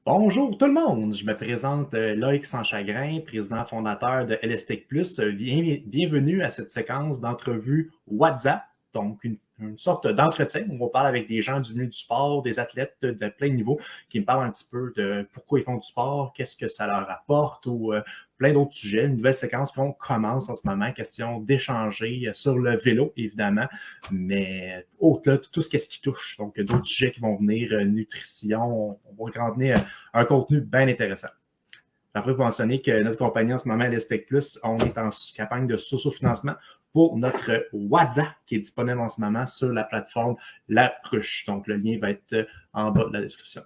Bonjour tout le monde, je me présente Loïc Sanschagrin, président fondateur de LSTech+. Bienvenue à cette séquence d'entrevue WhatsApp, donc une sorte d'entretien où on parle avec des gens du milieu du sport, des athlètes de plein de niveaux qui me parlent un petit peu de pourquoi ils font du sport, qu'est-ce que ça leur apporte ou plein d'autres sujets. Une nouvelle séquence qu'on commence en ce moment, question d'échanger sur le vélo, évidemment, mais au-delà de tout ce qui touche. Donc, d'autres sujets qui vont venir, nutrition, on va grandir un contenu bien intéressant. Après, vous mentionner que notre compagnie en ce moment, LSTech+, on est en campagne de socio-financement pour notre WhatsApp qui est disponible en ce moment sur la plateforme La Ruche. Donc, le lien va être en bas de la description.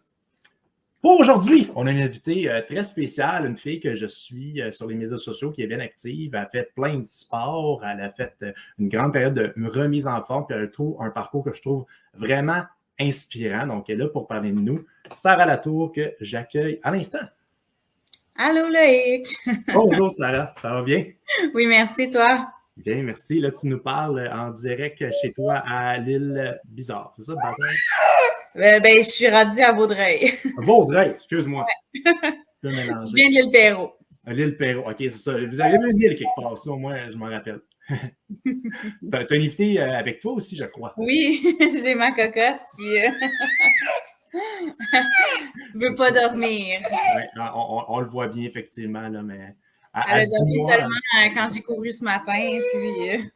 Pour aujourd'hui, on a une invitée très spéciale, une fille que je suis sur les médias sociaux qui est bien active. Elle a fait plein de sports, elle a fait une grande période de remise en forme, puis elle trouve un parcours que je trouve vraiment inspirant. Donc, elle est là pour parler de nous. Sarah Latour, que j'accueille à l'instant. Allô, Loïc! Bonjour, Sarah. Ça va bien? Oui, merci, toi? Bien, merci. Là, tu nous parles en direct chez toi à l'île Bizarre. C'est ça, Bazar? Je suis rendue à Vaudreuil. Vaudreuil, excuse-moi. Ouais. Je viens de l'île Perrot. L'île Perrot, OK, c'est ça. Vous avez une île quelque part, ça, au moins, je m'en rappelle. T'as une invitée avec toi aussi, je crois. Oui, j'ai ma cocotte qui veut pas dormir. Ouais, on le voit bien, effectivement, là, mais Elle a dormi seulement quand j'ai couru ce matin, puis...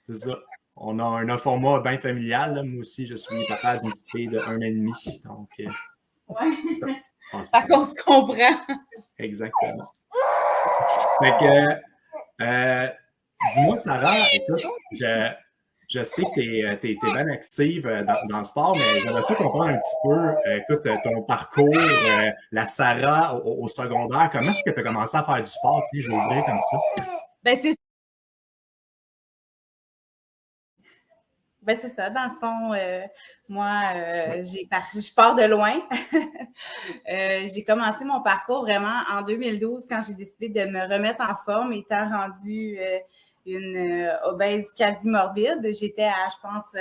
C'est ça. On a un format bien familial. Là. Moi aussi, je suis papa d'une petite fille de 1 an et demi. Donc, ouais. Fait qu'on se comprend. Exactement. Fait que, dis-moi, Sarah, écoute, je sais que tu es bien active dans le sport, mais j'aimerais ça comprendre un petit peu, écoute, ton parcours, la Sarah au secondaire. Comment est-ce que tu as commencé à faire du sport? Tu sais, je vais ouvrir comme ça. C'est ça, dans le fond, moi, je pars de loin. J'ai commencé mon parcours vraiment en 2012 quand j'ai décidé de me remettre en forme, étant rendue une obèse quasi morbide. J'étais à, je pense,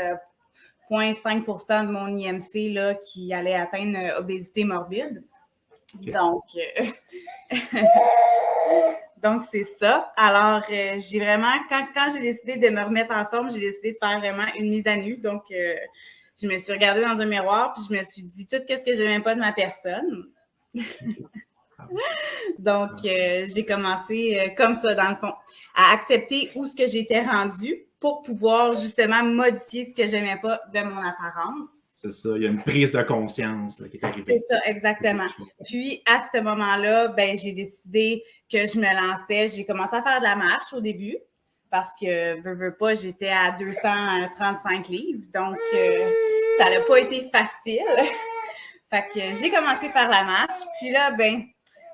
0,5% de mon IMC là, qui allait atteindre obésité morbide. Okay. Donc, c'est ça. Alors, j'ai vraiment, quand j'ai décidé de me remettre en forme, j'ai décidé de faire vraiment une mise à nu. Donc, je me suis regardée dans un miroir, puis je me suis dit tout ce que je n'aimais pas de ma personne. Donc, j'ai commencé comme ça, dans le fond, à accepter où ce que j'étais rendue pour pouvoir justement modifier ce que je n'aimais pas de mon apparence. C'est ça, il y a une prise de conscience là, qui est arrivée. C'est ça, exactement. Puis, à ce moment-là, ben, j'ai décidé que je me lançais. J'ai commencé à faire de la marche au début parce que, veux pas, j'étais à 235 livres. Donc, ça n'a pas été facile. Fait que j'ai commencé par la marche. Puis là, ben,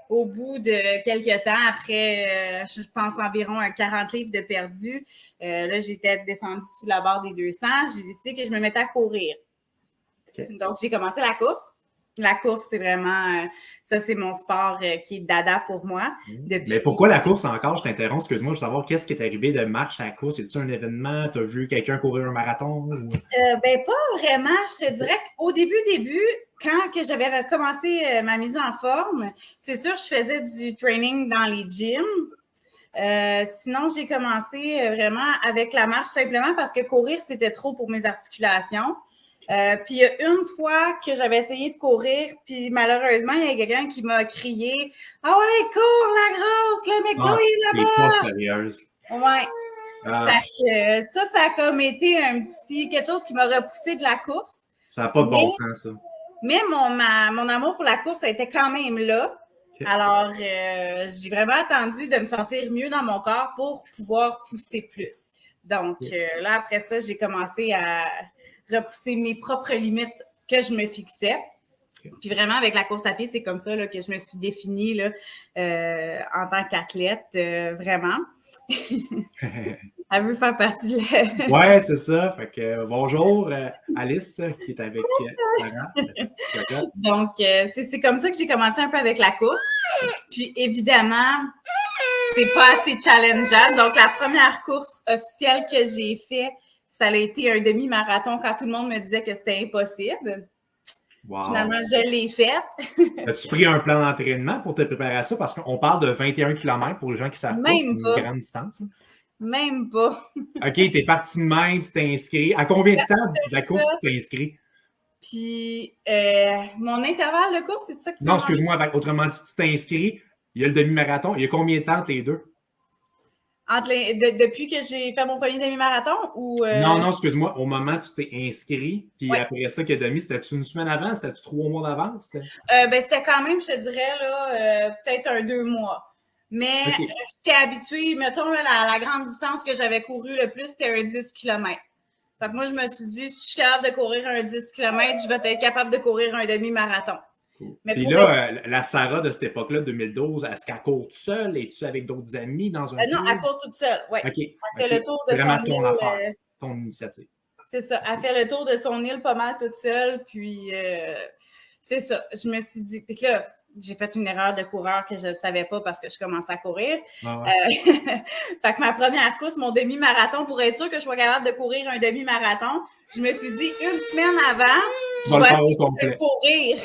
au bout de quelques temps, après, je pense environ 40 livres de perdu, là, j'étais descendue sous la barre des 200. J'ai décidé que je me mettais à courir. Okay. Donc, j'ai commencé la course. La course, c'est vraiment, ça, c'est mon sport qui est dada pour moi. Mais pourquoi la course encore? Je t'interromps, excuse-moi, je veux savoir qu'est-ce qui est arrivé de marche à la course. Est-ce un événement? Tu as vu quelqu'un courir un marathon? Ou... pas vraiment. Je te dirais qu'au début, quand que j'avais recommencé ma mise en forme, c'est sûr, je faisais du training dans les gyms. Sinon, j'ai commencé vraiment avec la marche simplement parce que courir, c'était trop pour mes articulations. Puis il y a une fois que j'avais essayé de courir, puis malheureusement, il y a quelqu'un qui m'a crié « Ah ouais, cours la grosse, le McDo, il est là-bas! » Pas sérieuse. Ouais. Ça a comme été quelque chose qui m'a repoussé de la course. Ça n'a pas de bon sens, ça. Mais mon amour pour la course a été quand même là. Okay. Alors, j'ai vraiment attendu de me sentir mieux dans mon corps pour pouvoir pousser plus. Donc, là, après ça, j'ai commencé à repousser mes propres limites que je me fixais. Puis vraiment, avec la course à pied, c'est comme ça là, que je me suis définie là, en tant qu'athlète, vraiment. Elle veut faire partie de la... Oui, c'est ça. Fait que bonjour, Alice, qui est avec Sarah. Donc, c'est comme ça que j'ai commencé un peu avec la course. Puis, évidemment, c'est pas assez challengeant. Donc, la première course officielle que j'ai faite, ça a été un demi-marathon quand tout le monde me disait que c'était impossible. Wow. Finalement, je l'ai faite. As-tu pris un plan d'entraînement pour te préparer à ça? Parce qu'on parle de 21 km pour les gens qui savent pas, c'est Même une pas. grande distance. Même pas. OK, t'es parti de même, tu t'es inscrit. À combien de temps de la course tu t'es inscrit? Puis, mon intervalle de course, c'est ça que tu m'as Non, demandé? excuse-moi, autrement dit, tu t'es inscrit, il y a le demi-marathon. Il y a combien de temps entre les deux? Depuis que j'ai fait mon premier demi-marathon ou... Non, excuse-moi, au moment où tu t'es inscrit, puis Ouais. après ça, qu'il y a demi, c'était-tu une semaine avant? C'était-tu 3 mois d'avance? C'était quand même, je te dirais, là, peut-être 2 mois. Mais OK. j'étais habituée, mettons, là, la grande distance que j'avais couru le plus, c'était un 10 km. Fait que moi, je me suis dit, si je suis capable de courir un 10 km, je vais être capable de courir un demi-marathon. Cool. Mais Puis pour là, la Sarah de cette époque-là, 2012, est-ce qu'elle court toute seule? Es-tu avec d'autres amis dans un non, club? elle court toute seule, oui. OK. Elle fait le tour de Vraiment son ton île. affaire, ton initiative. C'est ça. Elle fait le tour de son île pas mal toute seule. Puis, c'est ça. Je me suis dit. Puis là, j'ai fait une erreur de coureur que je ne savais pas parce que je commençais à courir. Ah ouais. Fait que ma première course, mon demi-marathon, pour être sûr que je sois capable de courir un demi-marathon, je me suis dit une semaine avant, Tu je vas le vais faire au essayer complet. de courir.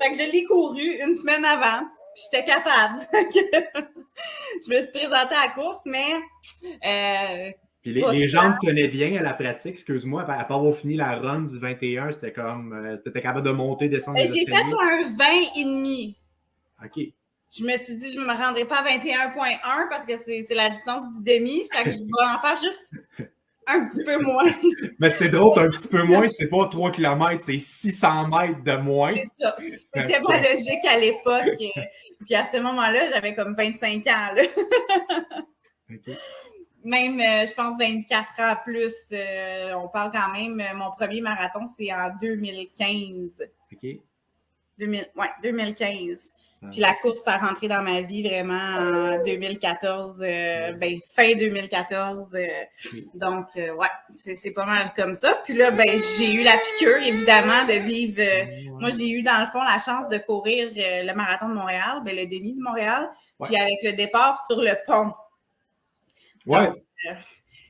Fait que je l'ai couru une semaine avant. Puis j'étais capable. Je me suis présentée à la course, mais Puis les gens te tenaient bien à la pratique, excuse-moi, à part avoir fini la run du 21, c'était comme, tu étais capable de monter, descendre les j'ai fait escaliers. un 20,5. OK. Je me suis dit, je ne me rendrai pas à 21,1 parce que c'est la distance du demi. Fait que je vais en faire juste un petit peu moins. Mais c'est drôle, un petit peu moins, c'est pas 3 km, c'est 600 mètres de moins. C'est ça. C'était ma logique à l'époque. Puis à ce moment-là, j'avais comme 25 ans. Là. OK. Même, je pense, 24 ans plus. On parle quand même, mon premier marathon, c'est en 2015. OK. 2015. Puis la course a rentré dans ma vie vraiment en 2014, fin 2014. Donc, ouais, c'est pas mal comme ça. Puis là, j'ai eu la piqûre, évidemment, de vivre. Moi, j'ai eu, dans le fond, la chance de courir le marathon de Montréal, le demi de Montréal, puis avec le départ sur le pont. Ouais. Donc,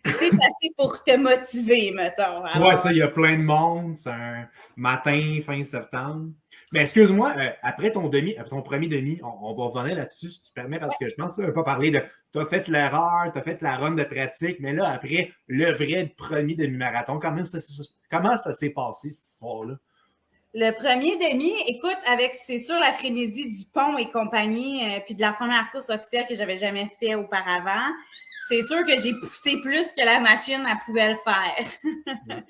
c'est assez pour te motiver, mettons. Alors, ouais, ça, il y a plein de monde. C'est un matin, fin septembre. Mais excuse-moi, après ton premier demi, on va revenir là-dessus, si tu permets, parce que je pense que ça ne veut pas parler de tu as fait l'erreur, tu as fait la run de pratique, mais là, après, le vrai premier demi-marathon, comment ça s'est passé, cette histoire-là? Le premier demi, écoute, c'est sûr la frénésie du pont et compagnie, puis de la première course officielle que j'avais jamais fait auparavant, c'est sûr que j'ai poussé plus que la machine elle pouvait le faire.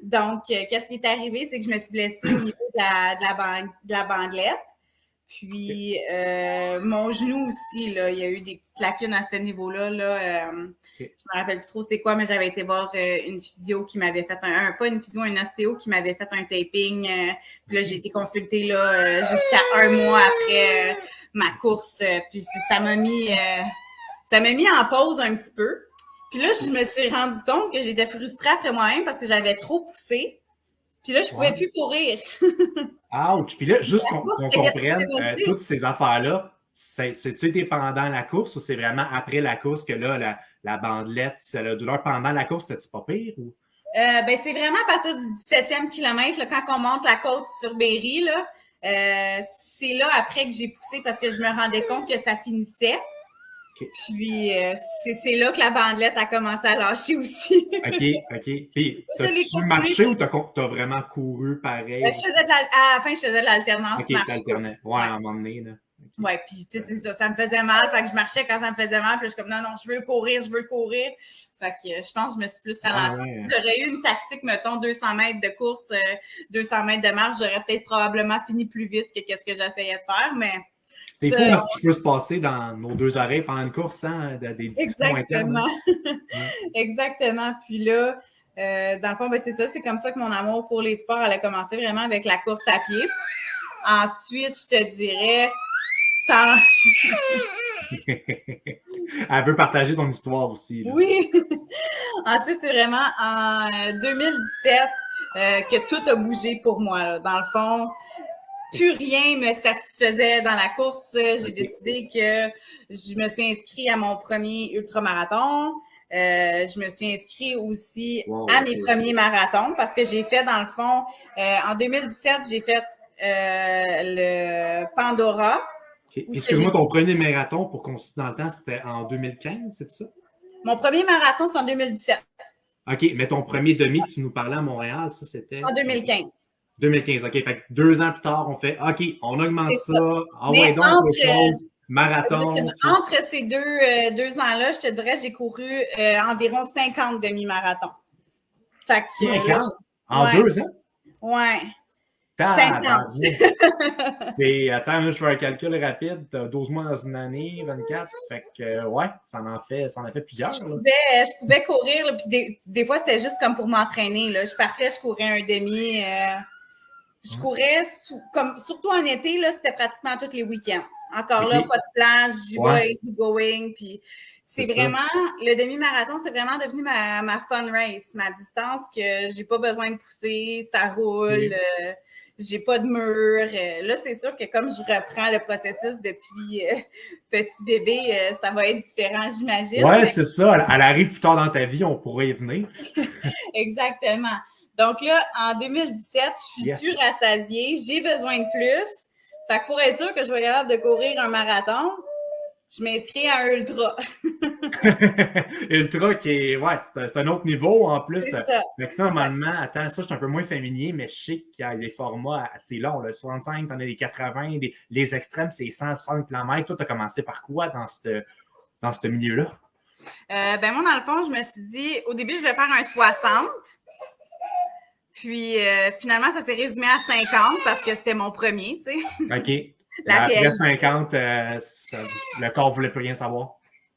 Donc, qu'est-ce qui est arrivé, c'est que je me suis blessée au niveau de la bandelette. Puis, mon genou aussi, là, il y a eu des petites lacunes à ce niveau-là. Là, Je me rappelle plus trop c'est quoi, mais j'avais été voir une physio qui m'avait fait pas une physio, un ostéo qui m'avait fait un taping. Puis là, j'ai été consultée là, jusqu'à 1 mois après ma course. Puis ça m'a mis en pause un petit peu. Puis là, je me suis rendu compte que j'étais frustrée après moi-même parce que j'avais trop poussé. Puis là, je pouvais plus courir. Ouch! Puis là, juste qu'on comprenne, toutes ces affaires-là, c'est-tu été pendant la course ou c'est vraiment après la course que là, la bandelette, c'est la douleur pendant la course, c'était-tu pas pire? Ou? C'est vraiment à partir du 17e kilomètre, là, quand on monte la côte sur Berry, là, c'est là après que j'ai poussé parce que je me rendais compte que ça finissait. Okay. Puis, c'est là que la bandelette a commencé à lâcher aussi. OK. Puis, t'as-tu marché ou t'as vraiment couru pareil? À la fin, je faisais de l'alternance. OK, t'alternais. Ouais, à un moment donné. Là. Okay. Ouais, puis c'est ça me faisait mal. Fait que je marchais quand ça me faisait mal. Puis je suis comme, non, je veux courir. Fait que je pense que je me suis plus ralentie. Si j'aurais eu une tactique, mettons, 200 mètres de course, 200 mètres de marche, j'aurais peut-être probablement fini plus vite que ce que j'essayais de faire, mais... C'est fou ce qui peut se passer dans nos deux oreilles pendant une course sans des discussions internes. Exactement. Puis là, dans le fond, c'est ça. C'est comme ça que mon amour pour les sports, elle a commencé vraiment avec la course à pied. Ensuite, je te dirais... Elle veut partager ton histoire aussi. Là. Oui. Ensuite, c'est vraiment en 2017 que tout a bougé pour moi. Là. Dans le fond... Plus rien me satisfaisait dans la course. J'ai décidé que je me suis inscrite à mon premier ultramarathon. Je me suis inscrite aussi à mes premiers marathons parce que j'ai fait, dans le fond, en 2017, j'ai fait le Pandora. Okay. Excuse-moi, ton premier marathon, pour qu'on se dise dans le temps, c'était en 2015, c'est ça? Mon premier marathon, c'est en 2017. OK, mais ton premier demi que tu nous parlais à Montréal, ça, c'était? En 2015. 2015, OK. Fait que 2 ans plus tard, on fait OK, on augmente ça. Ah ouais, donc autre chose. Marathon. Entre ces deux ans-là, je te dirais, j'ai couru environ 50 demi-marathons. Fait que 50? En 2 ans? Ouais. C'est intense. Attends, là, je fais un calcul rapide. 12 mois dans une année, 24. Fait que, ouais, ça en fait plusieurs. Je pouvais courir, là, puis des fois, c'était juste comme pour m'entraîner. Là. Je partais, je courais un demi. Je courais, surtout en été, là, c'était pratiquement tous les week-ends. Encore là, pas de plage, j'y vais easy going. Puis c'est vraiment, le demi-marathon, c'est vraiment devenu ma fun race, ma distance que j'ai pas besoin de pousser, ça roule. J'ai pas de mur. Là, c'est sûr que comme je reprends le processus depuis petit bébé, ça va être différent, j'imagine. Oui, c'est ça. Elle arrive plus tard dans ta vie, on pourrait y venir. Exactement. Donc là, en 2017, je suis plus rassasiée. J'ai besoin de plus. Fait que pour être sûr que je vais être capable de courir un marathon, je m'inscris à un ultra. Ultra qui est, c'est un autre niveau en plus. C'est ça. Mais normalement, attends, ça, je suis un peu moins familier, mais je sais qu'il y a des formats assez longs. Là. 65, t'en as des 80, les extrêmes, c'est 160 km. Toi, tu as commencé par quoi dans ce milieu-là? Moi, dans le fond, je me suis dit, au début, je voulais faire un 60. Puis, finalement, ça s'est résumé à 50 parce que c'était mon premier, tu sais. OK. Après 50, le corps ne voulait plus rien savoir.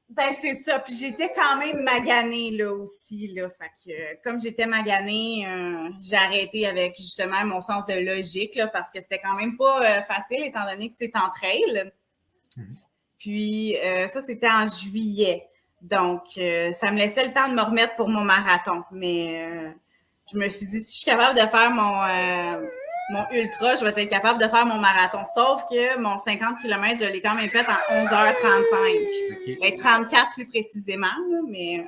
Ben, c'est ça. Puis, j'étais quand même maganée, là, aussi, là. Fait que, comme j'étais maganée, j'ai arrêté avec, justement, mon sens de logique, là, parce que c'était quand même pas facile, étant donné que c'est en trail. Puis, ça, c'était en juillet. Donc, ça me laissait le temps de me remettre pour mon marathon. Mais... je me suis dit, si je suis capable de faire mon ultra, je vais être capable de faire mon marathon. Sauf que mon 50 km, je l'ai quand même fait en 11h35. Okay. Ben, 34 plus précisément, là, mais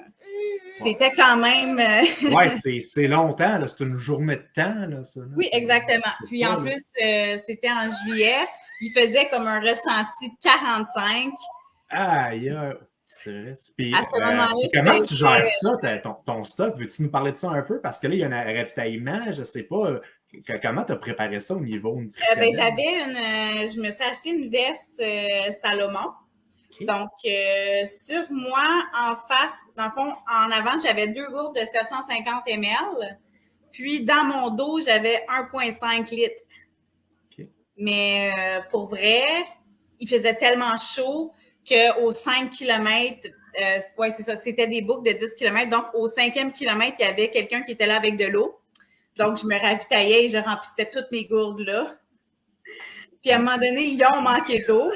c'était quand même... Oui, c'est longtemps, là, c'est une journée de temps. Là, ça, là. Oui, exactement. Puis en plus, c'était en juillet. Il faisait comme un ressenti de 45. Aïe, c'est vrai. Puis, à ce moment-là, comment tu gères ça, ton stock? Veux-tu nous parler de ça un peu? Parce que là, il y a un ravitaillement, je ne sais pas. Comment tu as préparé ça au niveau nutritionnel? Je me suis acheté une veste Salomon. Okay. Donc, sur moi, en face, dans le fond, en avant, j'avais 2 gourdes de 750 ml. Puis, dans mon dos, j'avais 1,5 litres. Okay. Mais pour vrai, il faisait tellement chaud qu'aux 5 km, c'est ça, c'était des boucles de 10 km. Donc, au 5e kilomètre, il y avait quelqu'un qui était là avec de l'eau. Donc, je me ravitaillais et je remplissais toutes mes gourdes là. Puis, à un moment donné, ils ont manqué d'eau.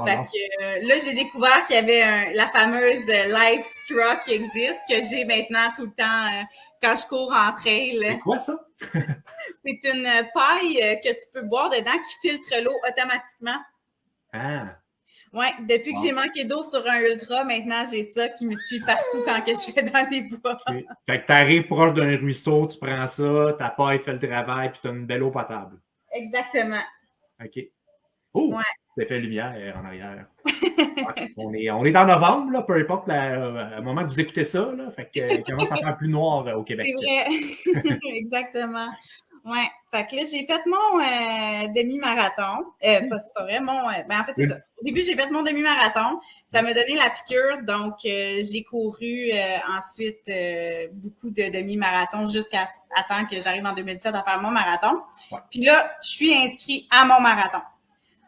Fait que là, j'ai découvert qu'il y avait la fameuse Life Straw qui existe, que j'ai maintenant tout le temps quand je cours en trail. C'est quoi ça? C'est une paille que tu peux boire dedans qui filtre l'eau automatiquement. Ah! Oui, depuis que j'ai manqué d'eau sur un ultra, maintenant, j'ai ça qui me suit partout quand que je vais dans les bois. Okay. Fait que tu arrives proche d'un ruisseau, tu prends ça, ta paille fait le travail, puis tu as une belle eau potable. Exactement. OK. Oh! Ça fait lumière en arrière. on est en novembre, là, peu importe le moment que vous écoutez ça, là, fait que il commence à faire plus noir au Québec. C'est vrai. Exactement. Oui. Fait que là, j'ai fait mon demi-marathon. C'est pas vrai. En fait, c'est ça. Au début, j'ai fait mon demi-marathon. Ça m'a donné la piqûre. Donc, j'ai couru ensuite beaucoup de demi-marathons jusqu'à temps que j'arrive en 2017 à faire mon marathon. Ouais. Puis là, je suis inscrite à mon marathon.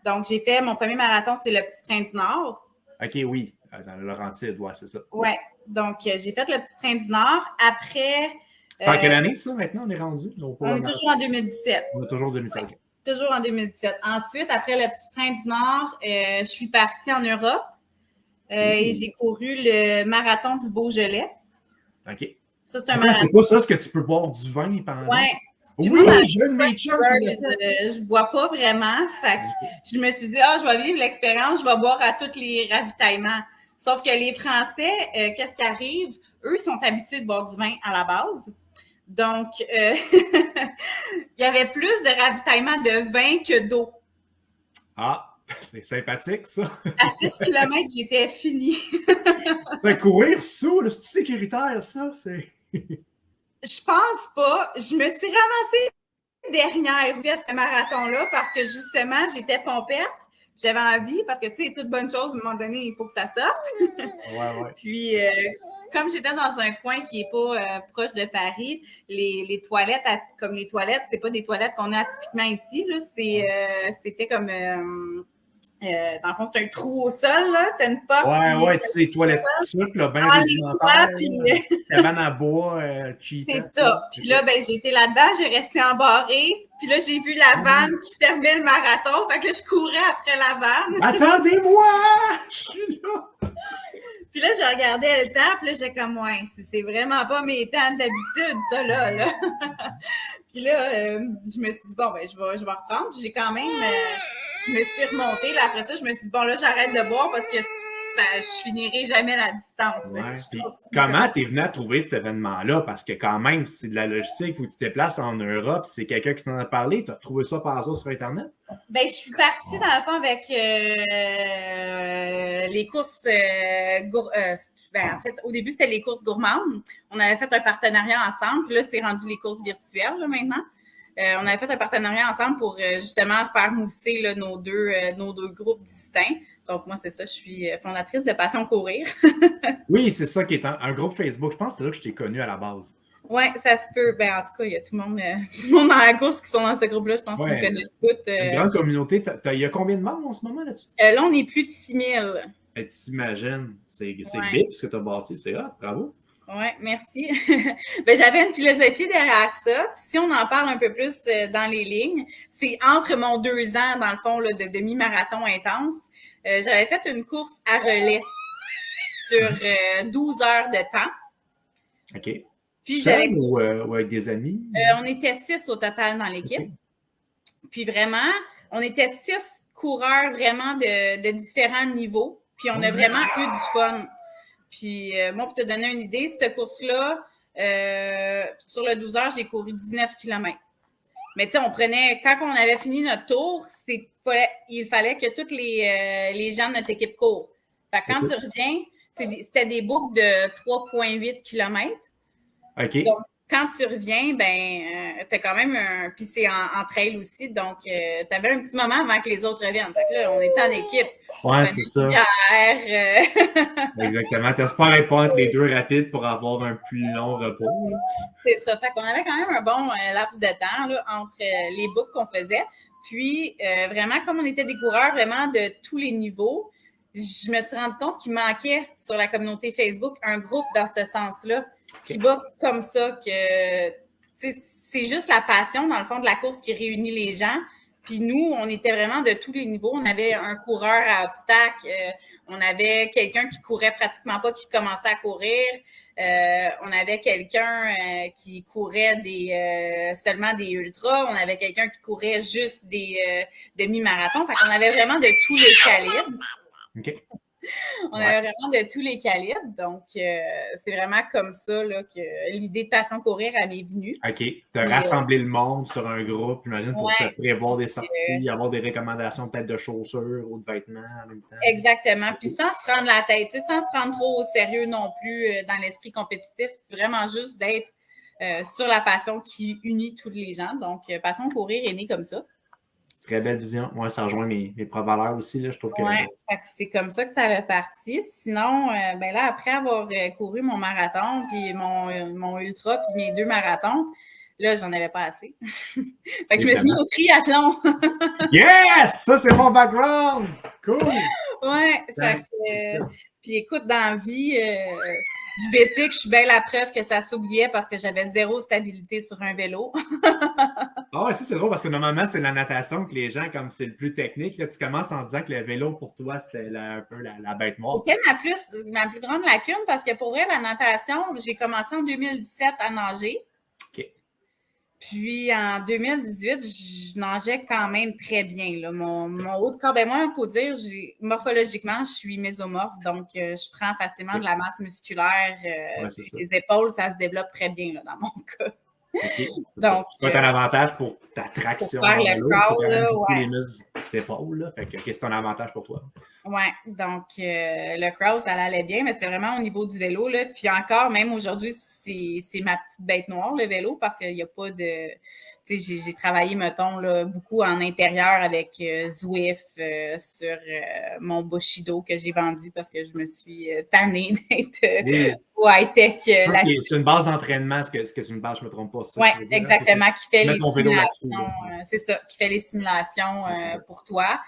Donc, j'ai fait mon premier marathon, c'est le Petit Train du Nord. OK, oui. Dans le Laurentide, ouais, c'est ça. Oui. Donc, j'ai fait le Petit Train du Nord. Après... C'est en quelle année, ça, maintenant, on est rendu? On est toujours en 2017. On est toujours en 2017. Ouais, toujours en 2017. Ensuite, après le Petit Train du Nord, je suis partie en Europe et j'ai couru le marathon du Beaujolais. OK. Ça, c'est un marathon. C'est pas ça, ce que tu peux boire du vin pendant... Oui. Oui, je bois pas vraiment. Fait que je me suis dit, je vais vivre l'expérience, je vais boire à tous les ravitaillements. Sauf que les Français, qu'est-ce qui arrive? Eux sont habitués de boire du vin à la base. Donc, il y avait plus de ravitaillement de vin que d'eau. Ah, c'est sympathique, ça. À 6 km, j'étais finie. Courir sous, c'est sécuritaire, ça. Je pense pas. Je me suis ramassée dernière à ce marathon-là parce que justement, j'étais pompette. J'avais envie parce que, tu sais, toute bonne chose, à un moment donné, il faut que ça sorte. Ouais. Puis, comme j'étais dans un coin qui n'est pas proche de Paris, les toilettes, comme les toilettes, c'est pas des toilettes qu'on a typiquement ici. Là, c'était comme... dans le fond, c'est un trou au sol, là. T'as une porte. Ouais, tu sais, les toilettes trucs, là, bien rudimentaires. Cabane à bois, cheap. C'est ça. Puis là, ben, j'ai été là-dedans, j'ai resté embarrée. Puis là, j'ai vu la vanne qui fermait le marathon. Fait que là, je courais après la vanne. Attendez-moi! Je suis là! Puis là, je regardais le temps, puis là, j'étais comme, ouais, c'est vraiment pas mes temps d'habitude, ça, là. Puis là, je me suis dit, bon, ben, je vais reprendre. Puis j'ai quand même, je me suis remontée. Là, après ça, je me suis dit, bon, là, j'arrête de boire parce que je finirai jamais la distance. Ouais, comment tu es venu à trouver cet événement-là? Parce que quand même, c'est de la logistique, il faut que tu te déplaces en Europe, c'est quelqu'un qui t'en a parlé, tu as trouvé ça par hasard sur Internet? Ben, je suis partie dans le fond avec les courses en fait, au début, c'était les courses gourmandes. On avait fait un partenariat ensemble, puis là, c'est rendu les courses virtuelles là, maintenant. On avait fait un partenariat ensemble pour justement faire mousser là, nos deux groupes distincts. Donc, moi, c'est ça, je suis fondatrice de Passion Courir. Oui, c'est ça qui est un groupe Facebook. Je pense que c'est là que je t'ai connu à la base. Oui, ça se peut. Ben, en tout cas, il y a tout le monde dans la course qui sont dans ce groupe-là. Je pense qu'on connaît toutes. Une grande communauté. Il y a combien de membres en ce moment là-dessus? Là, on est plus de 6 000. Tu t'imagines. C'est big ce que tu as bâti. C'est hot. Bravo. Oui, merci. Ben, j'avais une philosophie derrière ça. Puis si on en parle un peu plus dans les lignes, c'est entre mon 2 ans, dans le fond, là, de demi-marathon intense. J'avais fait une course à relais sur 12 heures de temps. OK. Puis seul ou avec des amis? On était 6 au total dans l'équipe. Okay. Puis vraiment, on était 6 coureurs vraiment de différents niveaux. Puis on a vraiment eu du fun. Puis moi, pour te donner une idée, cette course-là, sur le 12 heures, j'ai couru 19 km. Mais tu sais, quand on avait fini notre tour, il fallait que tous les gens de notre équipe courent. Fait que quand tu reviens, c'était des boucles de 3,8 km. OK. Donc, quand tu reviens, t'as quand même puis c'est en trail aussi, donc t'avais un petit moment avant que les autres reviennent. Fait que là, on était en équipe. Ouais, c'est ça. Exactement. T'espères être pas entre les deux rapides pour avoir un plus long repos. C'est ça. Fait qu'on avait quand même un bon laps de temps là, entre les boucles qu'on faisait. Puis, vraiment, comme on était des coureurs vraiment de tous les niveaux, je me suis rendu compte qu'il manquait sur la communauté Facebook un groupe dans ce sens-là. Qui va comme ça, que c'est juste la passion, dans le fond, de la course qui réunit les gens. Puis nous, on était vraiment de tous les niveaux. On avait un coureur à obstacles, on avait quelqu'un qui courait pratiquement pas, qui commençait à courir. On avait quelqu'un qui courait seulement des ultras. On avait quelqu'un qui courait juste des demi-marathons. Fait qu'on avait vraiment de tous les calibres. OK. On avait vraiment de tous les calibres, donc c'est vraiment comme ça là, que l'idée de Passion Courir m'est venue. OK. Tu as rassemblé le monde sur un groupe, j'imagine, pour se prévoir des sorties, avoir des recommandations peut-être de chaussures ou de vêtements en même temps. Exactement. Puis sans se prendre la tête, sans se prendre trop au sérieux non plus dans l'esprit compétitif, vraiment juste d'être sur la passion qui unit tous les gens. Donc, Passion Courir est née comme ça. Très belle vision. Moi, ça rejoint mes propres valeurs aussi. Là, je trouve que... Oui, c'est comme ça que ça a parti. Sinon, là, après avoir couru mon marathon, puis mon ultra, puis mes 2 marathons, là, j'en avais pas assez. Fait que je me suis mis au triathlon. Yes! Ça, c'est mon background! Cool! Ouais, fait que... puis écoute, dans la vie du basic, je suis bien la preuve que ça s'oubliait parce que j'avais 0 stabilité sur un vélo. Ah ouais, ça c'est drôle parce que normalement, c'est la natation que les gens, comme c'est le plus technique, là, tu commences en disant que le vélo, pour toi, c'était un peu la bête noire. C'était ma plus grande lacune parce que pour vrai, la natation, j'ai commencé en 2017 à nager. OK. Puis en 2018, je nageais quand même très bien. Là. Mon haut de corps, ben moi, il faut dire, morphologiquement, je suis mésomorphe, donc je prends facilement de la masse musculaire. Puis les épaules, ça se développe très bien là, dans mon cas. OK. Donc, c'est un avantage pour ta traction pour faire dans le l'eau, crawl, c'est quand même là, beaucoup les muscles d'épaule. Là. Fait que c'est un avantage pour toi. Oui, donc le crawl, ça allait bien, mais c'est vraiment au niveau du vélo. Là. Puis encore, même aujourd'hui, c'est ma petite bête noire, le vélo, parce qu'il n'y a pas de... Tu sais, j'ai travaillé, mettons, là, beaucoup en intérieur avec Zwift sur mon Bushido que j'ai vendu parce que je me suis tannée d'être high-tech là-dessus. C'est une base d'entraînement, ce que c'est une base, je ne me trompe pas. Oui, exactement, qui fait les simulations. C'est ça, qui fait les simulations pour toi.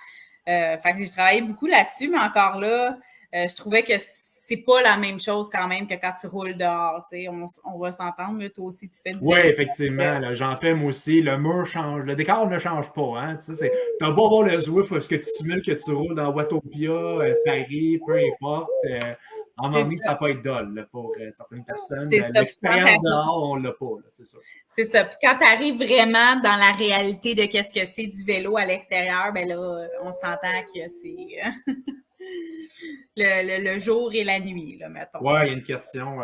Fait que j'ai travaillé beaucoup là-dessus, mais encore là, je trouvais que c'est pas la même chose quand même que quand tu roules dehors. Tu sais, on va s'entendre, là, toi aussi, tu fais du vélo. Oui, effectivement, j'en fais moi aussi. Le mur change, le décor ne change pas. Hein, tu sais, t'as beau voir le Zwift, ce que tu simules que tu roules dans Watopia, Paris, peu importe. À un moment donné, ça peut être dull pour certaines personnes. L'expérience dehors, on l'a pas, c'est sûr. C'est ça. Puis quand tu arrives vraiment dans la réalité de qu'est-ce que c'est du vélo à l'extérieur, ben là, on s'entend que c'est le jour et la nuit, là, mettons. Oui, il y a une question.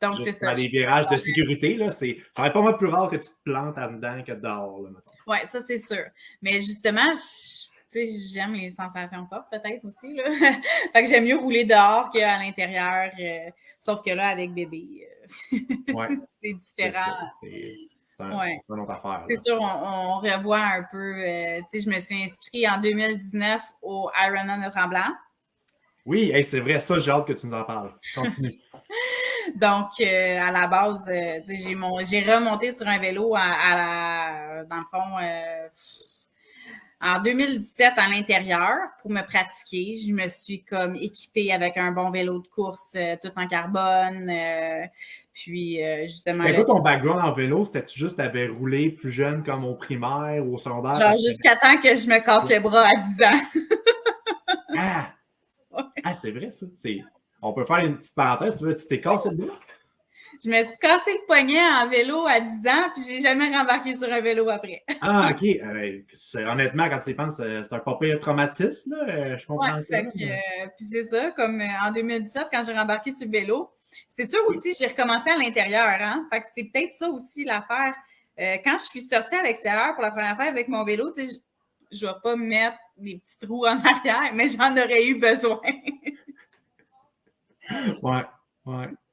Donc, c'est ça. Dans les virages de sécurité, là, ça va être pas mal plus rare que tu te plantes en dedans que dehors, là, mettons. Oui, ça, c'est sûr. Mais justement, j'aime les sensations fortes, peut-être aussi, là. Fait que j'aime mieux rouler dehors qu'à l'intérieur. Sauf que là, avec bébé, c'est différent. C'est une autre affaire. C'est sûr, on revoit un peu. Tu sais, je me suis inscrite en 2019 au Ironman de Tremblant. Oui, hey, c'est vrai, ça, j'ai hâte que tu nous en parles. Continue. Donc, à la base, j'ai remonté sur un vélo dans le fond, en 2017 à l'intérieur pour me pratiquer. Je me suis comme équipée avec un bon vélo de course tout en carbone. Puis, justement... C'était quoi ton background en vélo? C'était-tu juste t'avais roulé plus jeune comme au primaire ou au secondaire? Genre jusqu'à temps que je me casse le bras à 10 ans. C'est vrai, ça. On peut faire une petite parenthèse. Tu t'es cassé le bras? Je me suis cassé le poignet en vélo à 10 ans, puis j'ai jamais rembarqué sur un vélo après. OK. Honnêtement, quand tu y penses, c'est un pas pire traumatisme, là. Je comprends ça. Puis c'est ça, comme en 2017, quand j'ai rembarqué sur le vélo. C'est sûr aussi, j'ai recommencé à l'intérieur, hein. Fait que c'est peut-être ça aussi l'affaire. Quand je suis sortie à l'extérieur pour la première fois avec mon vélo, tu sais, je vais pas mettre des petits trous en arrière, mais j'en aurais eu besoin. Ouais.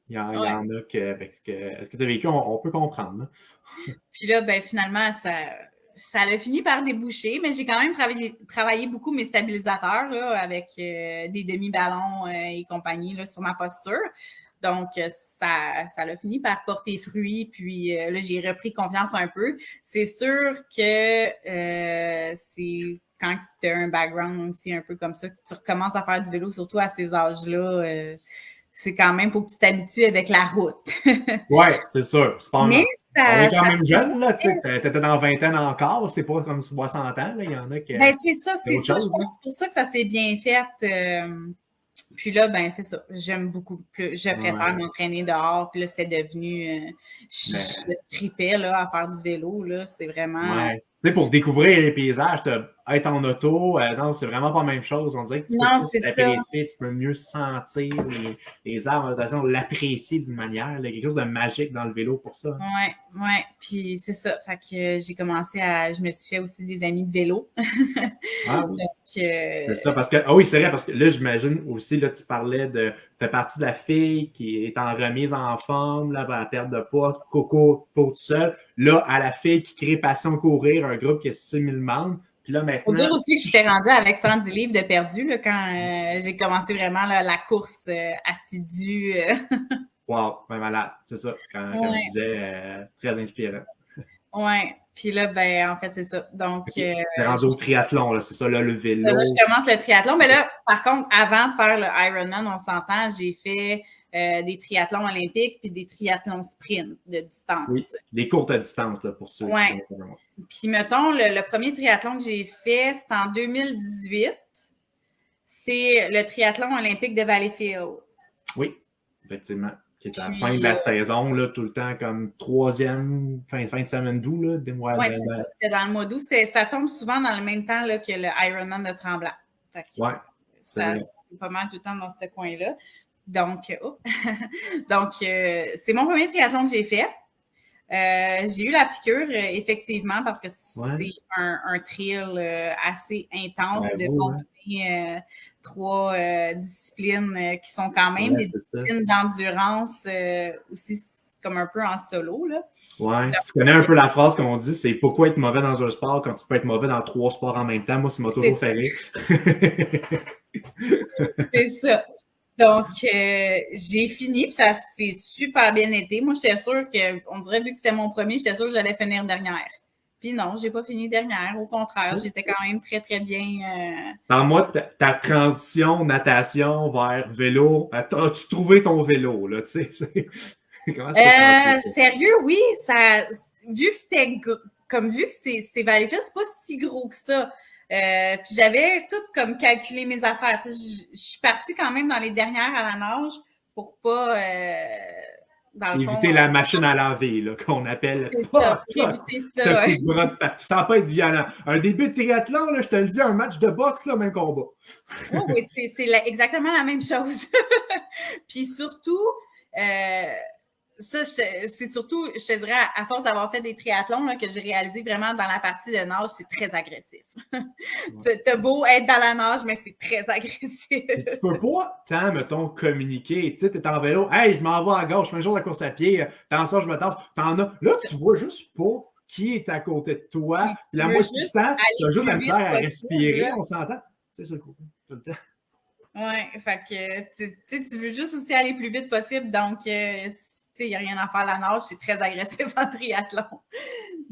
Il y en a que, est-ce que tu as vécu, on peut comprendre. Là. Puis là, ben finalement, ça a fini par déboucher, mais j'ai quand même travaillé beaucoup mes stabilisateurs là, avec des demi-ballons et compagnie là, sur ma posture. Donc, ça a fini par porter fruit. Puis là, j'ai repris confiance un peu. C'est sûr que c'est quand tu as un background aussi un peu comme ça, que tu recommences à faire du vélo, surtout à ces âges-là, c'est quand même, il faut que tu t'habitues avec la route. Oui, c'est sûr. Mais on est quand même jeune, là. Tu étais dans 20 ans encore, c'est pas comme 60 ans. Là. Il y en a qui. Ben, c'est ça. Je pense que c'est pour ça que ça s'est bien fait. Puis là, ben, c'est ça. J'aime beaucoup plus. Je préfère m'entraîner dehors. Puis là, c'était devenu. Je tripais là, à faire du vélo. Là. C'est vraiment. Tu sais, pour découvrir les paysages, être en auto, non, c'est vraiment pas la même chose. On dirait que tu peux plus l'apprécier, tu peux mieux sentir les arbres, l'apprécier d'une manière. Il y a quelque chose de magique dans le vélo pour ça. Oui. Puis c'est ça. Fait que j'ai commencé je me suis fait aussi des amis de vélo. Oui. C'est ça, parce que, oui, c'est vrai, parce que là, j'imagine aussi, là, tu parlais de partie de la fille qui est en remise en forme, là, à perte de poids, coco pour tout seul. Là, à la fille qui crée Passion Courir, un groupe qui a 6000 membres. Puis là, maintenant. Faut dire aussi que j'étais rendue avec 110 livres de perdu là, quand j'ai commencé vraiment là, la course assidue. Wow, ben malade, c'est ça. Quand je disais, très inspirant. Oui. Puis là, ben, en fait, c'est ça. Donc. T'es rendu au triathlon, là, c'est ça, là, le vélo. Là, je commence le triathlon. Mais là, par contre, avant de faire le Ironman, on s'entend, j'ai fait des triathlons olympiques puis des triathlons sprint de distance. Oui, des courtes distances, là, pour ceux qui sont. Puis, mettons, le premier triathlon que j'ai fait, c'était en 2018. C'est le triathlon olympique de Valleyfield. Oui, effectivement. Qui est à la fin de la saison, là, tout le temps comme troisième, fin de semaine d'août. Oui, c'est ça. C'était dans le mois d'août. Ça tombe souvent dans le même temps là, que le Ironman de Tremblant. Oui. C'est pas mal tout le temps dans ce coin-là. Donc, c'est mon premier triathlon que j'ai fait. J'ai eu la piqûre, effectivement, parce que c'est un trail assez intense de combiner 3 disciplines qui sont quand même des disciplines d'endurance aussi comme un peu en solo. Là. Ouais, donc, tu connais un peu la phrase qu'on dit, c'est pourquoi être mauvais dans un sport quand tu peux être mauvais dans 3 sports en même temps. Moi, ça m'a toujours fait rire. C'est ça. Donc, j'ai fini, puis ça s'est super bien été. Moi, j'étais sûre on dirait, vu que c'était mon premier, j'étais sûre que j'allais finir dernière. Puis non, j'ai pas fini dernière. Au contraire, j'étais quand même très, très bien. Parle-moi de ta transition natation vers vélo. As-tu trouvé ton vélo, là, tu sais? Comment sérieux, oui. Vu que c'est Valleyfield, c'est pas si gros que ça. Puis j'avais tout comme calculé mes affaires. Je suis partie quand même dans les dernières à la nage pour pas éviter la machine à laver, là, qu'on appelle. C'est ça, pour éviter ça. Coup de bras de partout. Ça va pas être violent. Un début de triathlon, là, je te le dis, un match de boxe, là, même combat. Oui, c'est exactement la même chose. Puis surtout, ça, c'est surtout, je te dirais, à force d'avoir fait des triathlons, là, que j'ai réalisé vraiment dans la partie de nage, c'est très agressif. T'as beau être dans la nage, mais c'est très agressif. Et tu peux pas, mettons, communiquer. Tu sais, t'es en vélo, hey, je m'en vais à gauche, je fais un jour de course à pied, dans ça, je me tape. T'en as. Là, tu vois juste pas qui est à côté de toi. La moitié du temps, tu as juste la misère à respirer, là. On s'entend. C'est ça le coup, tout le temps. Oui, fait que tu veux juste aussi aller plus vite possible, donc il n'y a rien à faire à la nage, c'est très agressif en triathlon.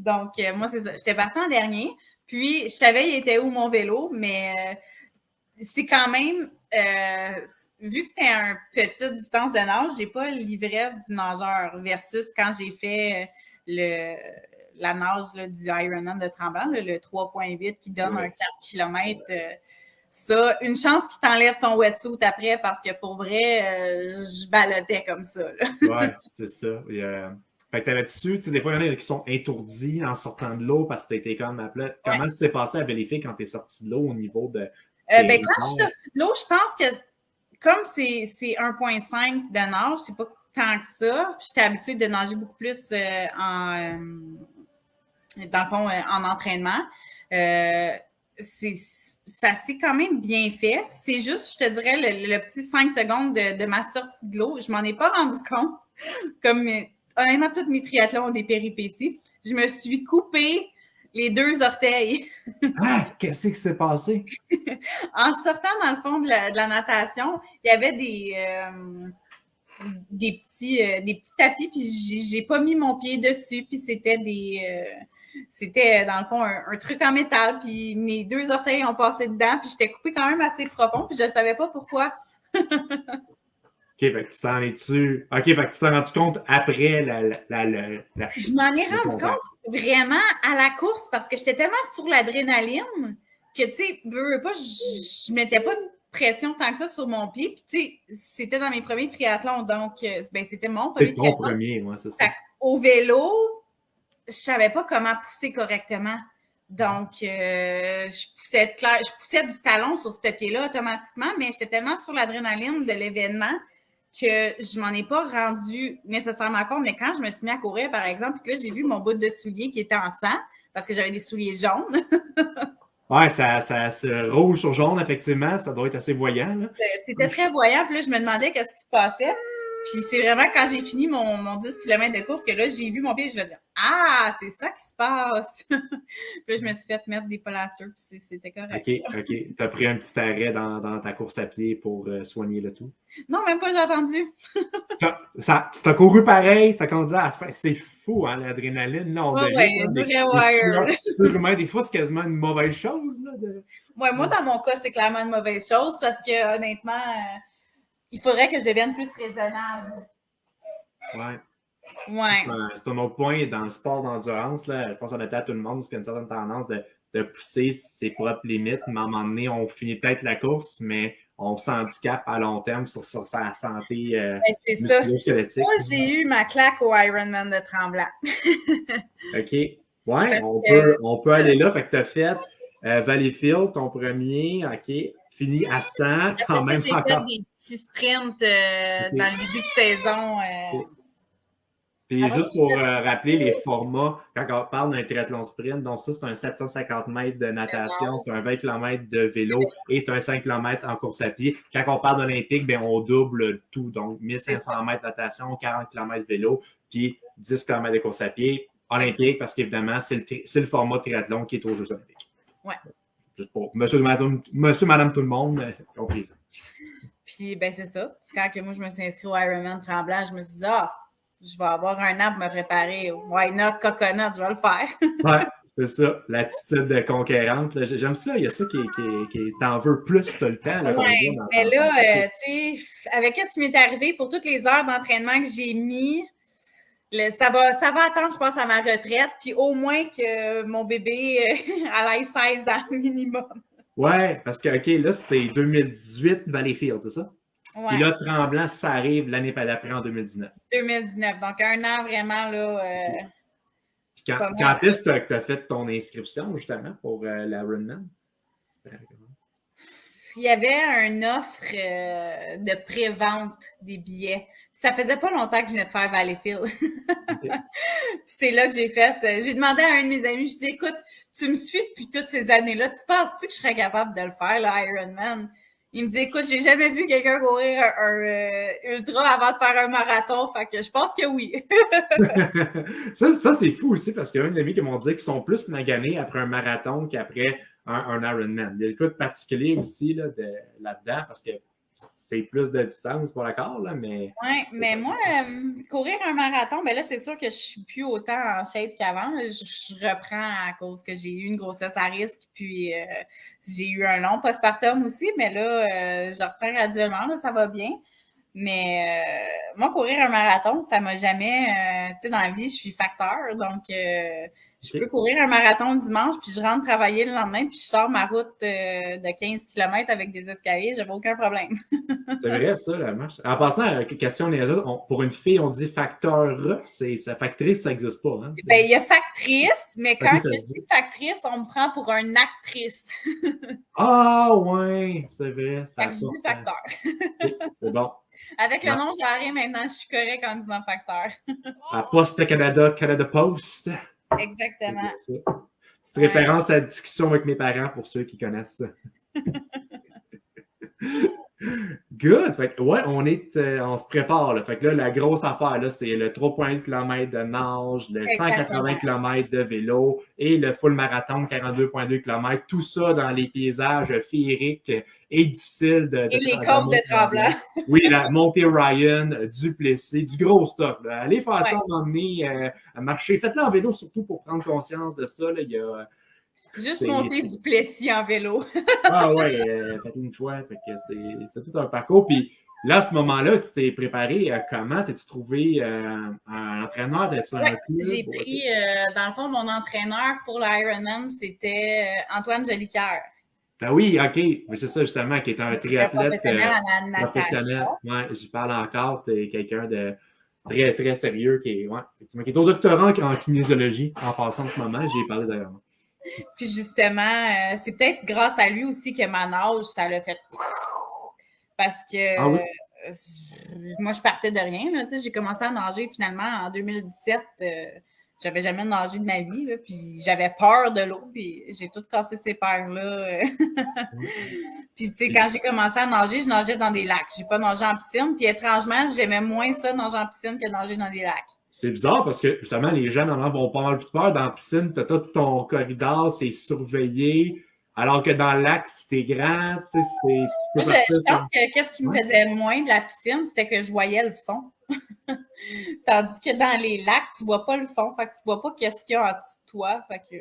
Donc, moi, c'est ça. J'étais partie en dernier, puis je savais il était où mon vélo, mais c'est quand même, vu que c'était une petite distance de nage, j'ai pas l'ivresse du nageur versus quand j'ai fait la nage là, du Ironman de Tremblant, le 3.8 qui donne un 4 km. Ça, une chance qu'ils t'enlèvent ton wetsuit après parce que pour vrai, je ballottais comme ça. Oui, c'est ça. Fait que t'avais-tu, des fois, il y en a qui sont étourdis en sortant de l'eau parce que t'étais comme à plat. Comment ça s'est passé à Valleyfield quand t'es sorti de l'eau au niveau de. Quand je suis sortie de l'eau, je pense que comme c'est 1.5 de nage, c'est pas tant que ça. J'étais habituée de nager beaucoup plus dans le fond, en entraînement. Ça s'est quand même bien fait. C'est juste, je te dirais, le petit 5 secondes de ma sortie de l'eau. Je m'en ai pas rendu compte. Comme honnêtement, tous mes triathlons ont des péripéties. Je me suis coupé les 2 orteils. Ah, qu'est-ce qui s'est passé? En sortant dans le fond de la natation, il y avait des petits tapis, puis j'ai pas mis mon pied dessus, puis c'était dans le fond un truc en métal, puis mes 2 orteils ont passé dedans, puis j'étais coupée quand même assez profond, puis je savais pas pourquoi. OK, fait que tu t'en es-tu. OK, fait que tu t'en rendu compte après la Je m'en ai rendu compte vraiment à la course parce que j'étais tellement sur l'adrénaline que, tu sais, veux pas, je mettais pas de pression tant que ça sur mon pied. Puis, tu sais, c'était dans mes premiers triathlons, donc, c'était mon premier triathlon. C'est ton premier, moi, c'est ça. Au vélo, je savais pas comment pousser correctement. Donc, je poussais du talon sur ce pied-là automatiquement, mais j'étais tellement sur l'adrénaline de l'événement que je m'en ai pas rendu nécessairement compte. Mais quand je me suis mis à courir, par exemple, puis là, j'ai vu mon bout de soulier qui était en sang parce que j'avais des souliers jaunes. Ouais, ça se rouge sur jaune, effectivement. Ça doit être assez voyant. Là. C'était très voyant. Puis là, je me demandais qu'est-ce qui se passait. Puis c'est vraiment quand j'ai fini mon 10 km de course que là, j'ai vu mon pied et je me dis « Ah, c'est ça qui se passe! » Puis là, je me suis fait mettre des plasters puis c'était correct. OK. Tu as pris un petit arrêt dans ta course à pied pour soigner le tout? Non, même pas, j'ai attendu. Tu t'as couru pareil, tu as conduit à la fin. C'est fou, hein, l'adrénaline. Là, on des fois, c'est quasiment une mauvaise chose. Là, Ouais, moi, dans mon cas, c'est clairement une mauvaise chose parce que, honnêtement, il faudrait que je devienne plus raisonnable. Ouais. Ouais. C'est un autre point dans le sport d'endurance. Là, je pense qu'on était à tout le monde, parce qu'il y a une certaine tendance de pousser ses propres limites. Mais à un moment donné, on finit peut-être la course, mais on s'handicape à long terme sur sa santé c'est ça. musculo-squelettique. Ça, j'ai eu ma claque au Ironman de Tremblant. OK. Ouais, on peut aller là. Fait que tu as fait Valleyfield, ton premier, OK, fini à 100, quand même j'ai encore. fait des petits sprints dans le début de saison. Okay. Puis juste pour rappeler les formats, quand on parle d'un triathlon sprint, donc ça, c'est un 750 mètres de natation, c'est un 20 km de vélo et c'est un 5 km en course à pied. Quand on parle d'Olympique, bien, on double tout. Donc, 1500 mètres de natation, 40 km de vélo, puis 10 km de course à pied. Olympique, parce qu'évidemment, c'est le format triathlon qui est aux Jeux olympiques. Ouais. Juste pour monsieur, madame, tout le monde, compris ça. Puis, ben c'est ça. Quand moi, je me suis inscrite au Ironman Tremblant, je me suis dit, je vais avoir un an pour me préparer. Why not coconut? Je vais le faire. Ouais, c'est ça. L'attitude de conquérante. Là. J'aime ça. Il y a ça qui t'en veut plus tout le temps. Oui, mais là, tu sais, avec ce qui m'est arrivé, pour toutes les heures d'entraînement que j'ai mis, ça va attendre, je pense, à ma retraite. Puis au moins que mon bébé ait 16 ans minimum. Ouais, parce que, OK, là, c'était 2018 Valleyfield, c'est ça? Ouais. Puis là, Tremblant, ça arrive l'année d'après en 2019. 2019, donc un an vraiment, là. Puis quand est-ce que tu as fait ton inscription, justement, pour l'Ironman? Il y avait une offre de pré-vente des billets. Puis ça faisait pas longtemps que je venais de faire Valleyfield. Okay. Puis c'est là que j'ai demandé à un de mes amis, je dis, écoute, tu me suis depuis toutes ces années-là, tu penses-tu que je serais capable de le faire, l'Ironman? Il me dit, écoute, j'ai jamais vu quelqu'un courir un ultra avant de faire un marathon, fait que je pense que oui. ça c'est fou aussi, parce qu'il y a un ami qui m'ont dit qu'ils sont plus maganés après un marathon qu'après un Ironman. Il y a le coup de particulier aussi là-dedans, parce que c'est plus de distance pour le corps, là, mais... Oui, mais moi, courir un marathon, ben là, c'est sûr que je suis plus autant en shape qu'avant. Je reprends à cause que j'ai eu une grossesse à risque, puis j'ai eu un long postpartum aussi, mais là, je reprends graduellement, là, ça va bien. Mais moi, courir un marathon, ça m'a jamais... tu sais, dans la vie, je suis facteur, donc je peux courir un marathon dimanche, puis je rentre travailler le lendemain, puis je sors ma route de 15 km avec des escaliers, j'avais aucun problème. C'est vrai, ça, la marche. En passant, question des autres, pour une fille, on dit facteur, sa factrice, ça n'existe pas. Hein? Ben, il y a factrice, mais quand je dis factrice, on me prend pour une actrice. Ah, ouais, c'est vrai. Fait que je dis facteur. C'est bon. Avec le nom, j'arrive maintenant, je suis correct en disant facteur. À Poste Canada, Canada Post. Exactement. Petite référence à la discussion avec mes parents pour ceux qui connaissent ça. Good! Fait que, ouais, on se prépare. Là. Fait que là, la grosse affaire, là, c'est le 3,8 km de nage, le 180 km de vélo et le full marathon 42,2 km. Tout ça dans les paysages féeriques et difficiles et les côtes de Tremblant. Oui, la montée Ryan, Duplessis, du gros stock. Là. Allez faire ça, m'emmener à marcher. Faites-le en vélo, surtout pour prendre conscience de ça. Là. Il y a... Juste monter Duplessis en vélo. Ah ouais, faites-le une fois. Fait que c'est tout un parcours. Puis là, à ce moment-là, tu t'es préparé comment? T'as-tu trouvé un entraîneur? T'as-tu un club? J'ai pris, dans le fond, mon entraîneur pour l'Ironman, c'était Antoine Jolicoeur. Ah oui, OK. C'est ça, justement, qui est un triathlète professionnel. Ouais, j'y parle encore. Tu es quelqu'un de très, très sérieux qui est au doctorat en kinésiologie en passant en ce moment. J'y ai parlé d'ailleurs. Puis justement, c'est peut-être grâce à lui aussi que ma nage, ça l'a fait parce que moi, je partais de rien. Là, j'ai commencé à nager finalement en 2017. J'avais jamais nagé de ma vie. Là, puis j'avais peur de l'eau. Puis j'ai tout cassé ces paires-là. Puis tu sais, quand j'ai commencé à nager, je nageais dans des lacs. J'ai pas nagé en piscine. Puis étrangement, j'aimais moins ça nager en piscine que nager dans des lacs. C'est bizarre parce que justement, les gens normalement vont pas avoir plus peur. Dans la piscine, tu as tout ton corridor, c'est surveillé. Alors que dans le lac, c'est grand, tu sais, je pense que qu'est-ce qui me faisait moins de la piscine, c'était que je voyais le fond. Tandis que dans les lacs, tu vois pas le fond. Fait que tu vois pas qu'est-ce qu'il y a en dessous de toi. Fait que...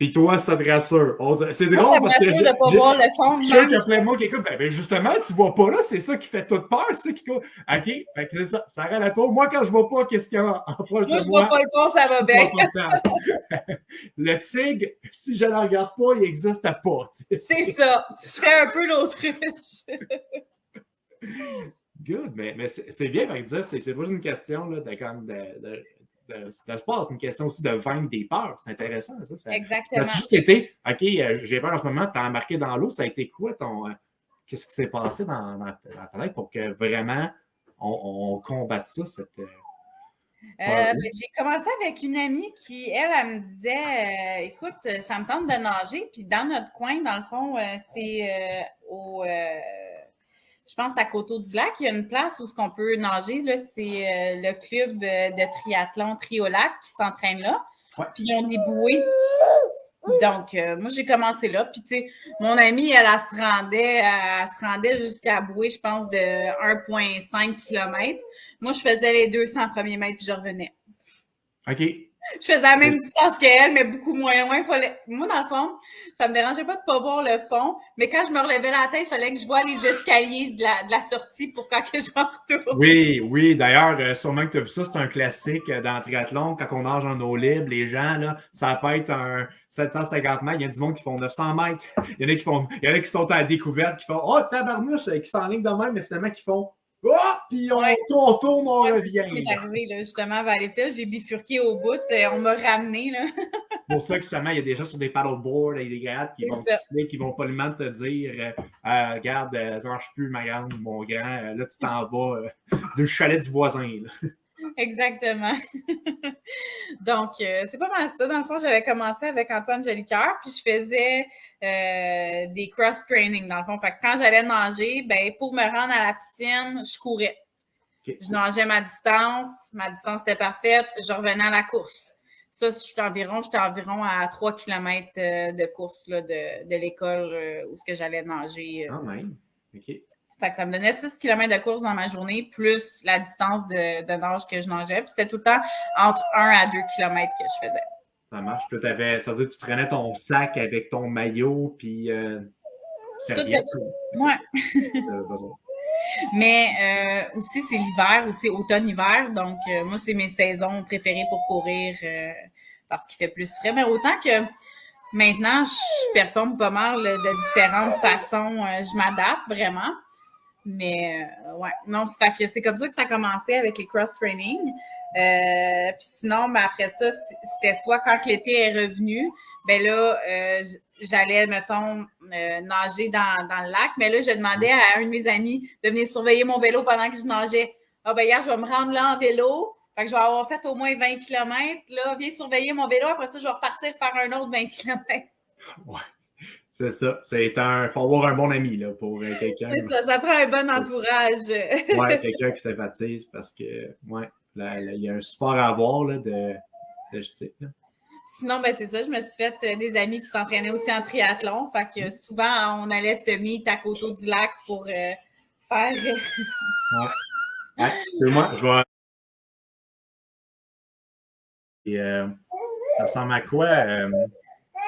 Puis toi, ça te rassure. C'est Moi, drôle ça me parce que rassure de ne pas voir le fond. je suis sûr qu'il y a plein de monde qui écoute. Ben, justement, tu vois pas là, c'est ça qui fait toute peur, c'est ça qui OK, fait que c'est ça. Ça rend la tour. Moi, quand je vois pas qu'est-ce qu'il y a en proche Moi, de je vois pas le fond, ça va bien. Le tigre, si je ne le regarde pas, il n'existe pas. C'est ça. Je fais un peu l'autruche. Good, mais c'est bien, fait que dire, c'est pas juste une question là, de sport, c'est une question aussi de vaincre des peurs. C'est intéressant, ça. Exactement. Ça a juste été, OK, j'ai peur en ce moment, t'as embarqué dans l'eau, ça a été quoi ton. Qu'est-ce qui s'est passé dans ta tête pour que vraiment on combatte ça, cette. J'ai commencé avec une amie qui, elle me disait écoute, ça me tente de nager. Puis dans notre coin, dans le fond, c'est je pense à Coteau-du-Lac, il y a une place où on peut nager. Là, c'est le club de triathlon Triolac qui s'entraîne là. Ouais. Puis ils ont des bouées. Donc, moi, j'ai commencé là. Puis, tu sais, mon amie, elle se rendait jusqu'à bouée, je pense, de 1,5 km. Moi, je faisais les 200 premiers mètres, puis je revenais. OK. Je faisais la même distance qu'elle, mais beaucoup moins loin. Moi, dans le fond, ça me dérangeait pas de pas voir le fond, mais quand je me relevais la tête, il fallait que je voie les escaliers de la sortie pour quand que je retourne. Oui. D'ailleurs, sûrement que tu as vu ça, c'est un classique dans le triathlon. Quand on nage en eau libre, les gens, là, ça peut être un 750 mètres. Il y a du monde qui font 900 mètres. Il y en a qui sont à la découverte, qui font « Oh, tabarnouche! » qui s'enlignent de même, mais finalement, qui font « Oh! » Puis on tourne, on revient. C'est arrivé, là, justement, à Valleyfield. J'ai bifurqué au bout. On m'a ramené, là. Pour ça que justement, il y a des gens sur des paddleboards et des grades qui vont siffler, qui vont poliment te dire regarde, ça marche plus, ma grande, mon grand, là, tu t'en vas du chalet du voisin. Là. Exactement. Donc, c'est pas mal ça. Dans le fond, j'avais commencé avec Antoine Jolicoeur, puis je faisais des cross-training, dans le fond. Fait que quand j'allais nager, ben pour me rendre à la piscine, je courais. Okay. Je nageais ma distance était parfaite, je revenais à la course. Ça, j'étais environ à 3 km de course là, de l'école où j'allais nager. Ah, même. OK. Fait que ça me donnait 6 km de course dans ma journée, plus la distance de nage que je nageais. Puis c'était tout le temps entre 1 à 2 km que je faisais. Ça marche. Puis ça veut dire que tu traînais ton sac avec ton maillot, puis serviette. Ouais. Mais aussi, c'est l'hiver, aussi automne-hiver. Donc, moi, c'est mes saisons préférées pour courir parce qu'il fait plus frais. Mais autant que maintenant, je performe pas mal de différentes façons. Je m'adapte vraiment. Mais ouais, non, c'est comme ça que ça a commencé avec les cross-training. Puis sinon, ben après ça, c'était soit quand l'été est revenu, ben là, j'allais, mettons, nager dans le lac. Mais là, je demandais à un de mes amis de venir surveiller mon vélo pendant que je nageais. Ah ben hier, je vais me rendre là en vélo. Fait que je vais avoir fait au moins 20 km. Là, viens surveiller mon vélo. Après ça, je vais repartir faire un autre 20 km. Ouais. C'est ça. Faut avoir un bon ami là, pour quelqu'un. C'est ça prend un bon entourage. Ouais, quelqu'un qui sympathise parce que, ouais, il y a un support à avoir là, de ce type. Là. Sinon, ben c'est ça, je me suis fait des amis qui s'entraînaient aussi en triathlon. Fait que souvent, on allait se meet à Coteau-du-Lac pour faire. Ouais, excuse-moi, je vais. Et, ça ressemble à quoi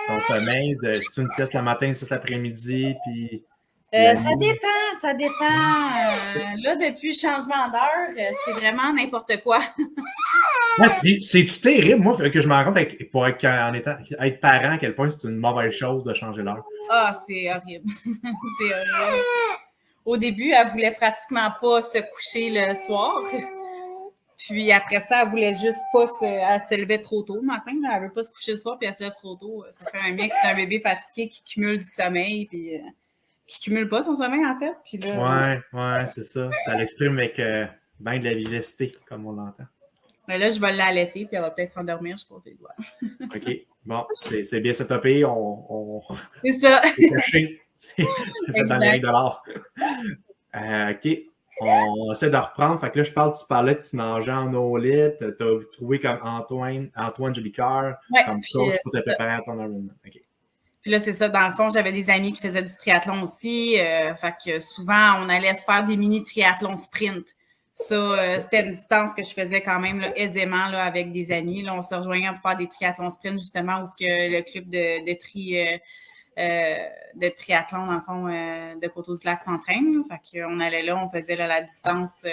ton sommeil? C'est une sieste le matin, une sieste l'après-midi, puis. Ça dépend. Là, depuis le changement d'heure, c'est vraiment n'importe quoi. Ouais, c'est-tu terrible, moi, que je me rends compte pour être parent, à quel point c'est une mauvaise chose de changer l'heure. Ah, c'est horrible. C'est horrible. Au début, elle voulait pratiquement pas se coucher le soir. Puis après ça, elle voulait juste pas elle se levait trop tôt le matin. Là. Elle veut pas se coucher le soir, puis elle se lève trop tôt. Ça fait un bien que c'est un bébé fatigué qui cumule du sommeil, puis qui cumule pas son sommeil, en fait. Puis là, ouais, c'est ça. Ça l'exprime avec bien de la vivacité, comme on l'entend. Mais là, je vais l'allaiter, puis elle va peut-être s'endormir, je pense. OK. Bon, c'est bien setupé. C'est ça. C'est caché. C'est fait dans les règles de l'art. OK. On essaie de reprendre. Fait que là, tu parlais que tu nageais en eau libre. Tu as trouvé comme Antoine Jolicoeur, comme coach pour te préparer à ton Ironman. OK. Puis là, c'est ça. Dans le fond, j'avais des amis qui faisaient du triathlon aussi. Fait que souvent, on allait se faire des mini-triathlons sprint. Ça, c'était une distance que je faisais quand même là, aisément là, avec des amis. Là, on se rejoignait pour faire des triathlons sprint, justement, où le club de triathlon, dans le fond, de Coteau-du-Lac s'entraîne. Là. Fait qu'on allait là, on faisait là, la distance.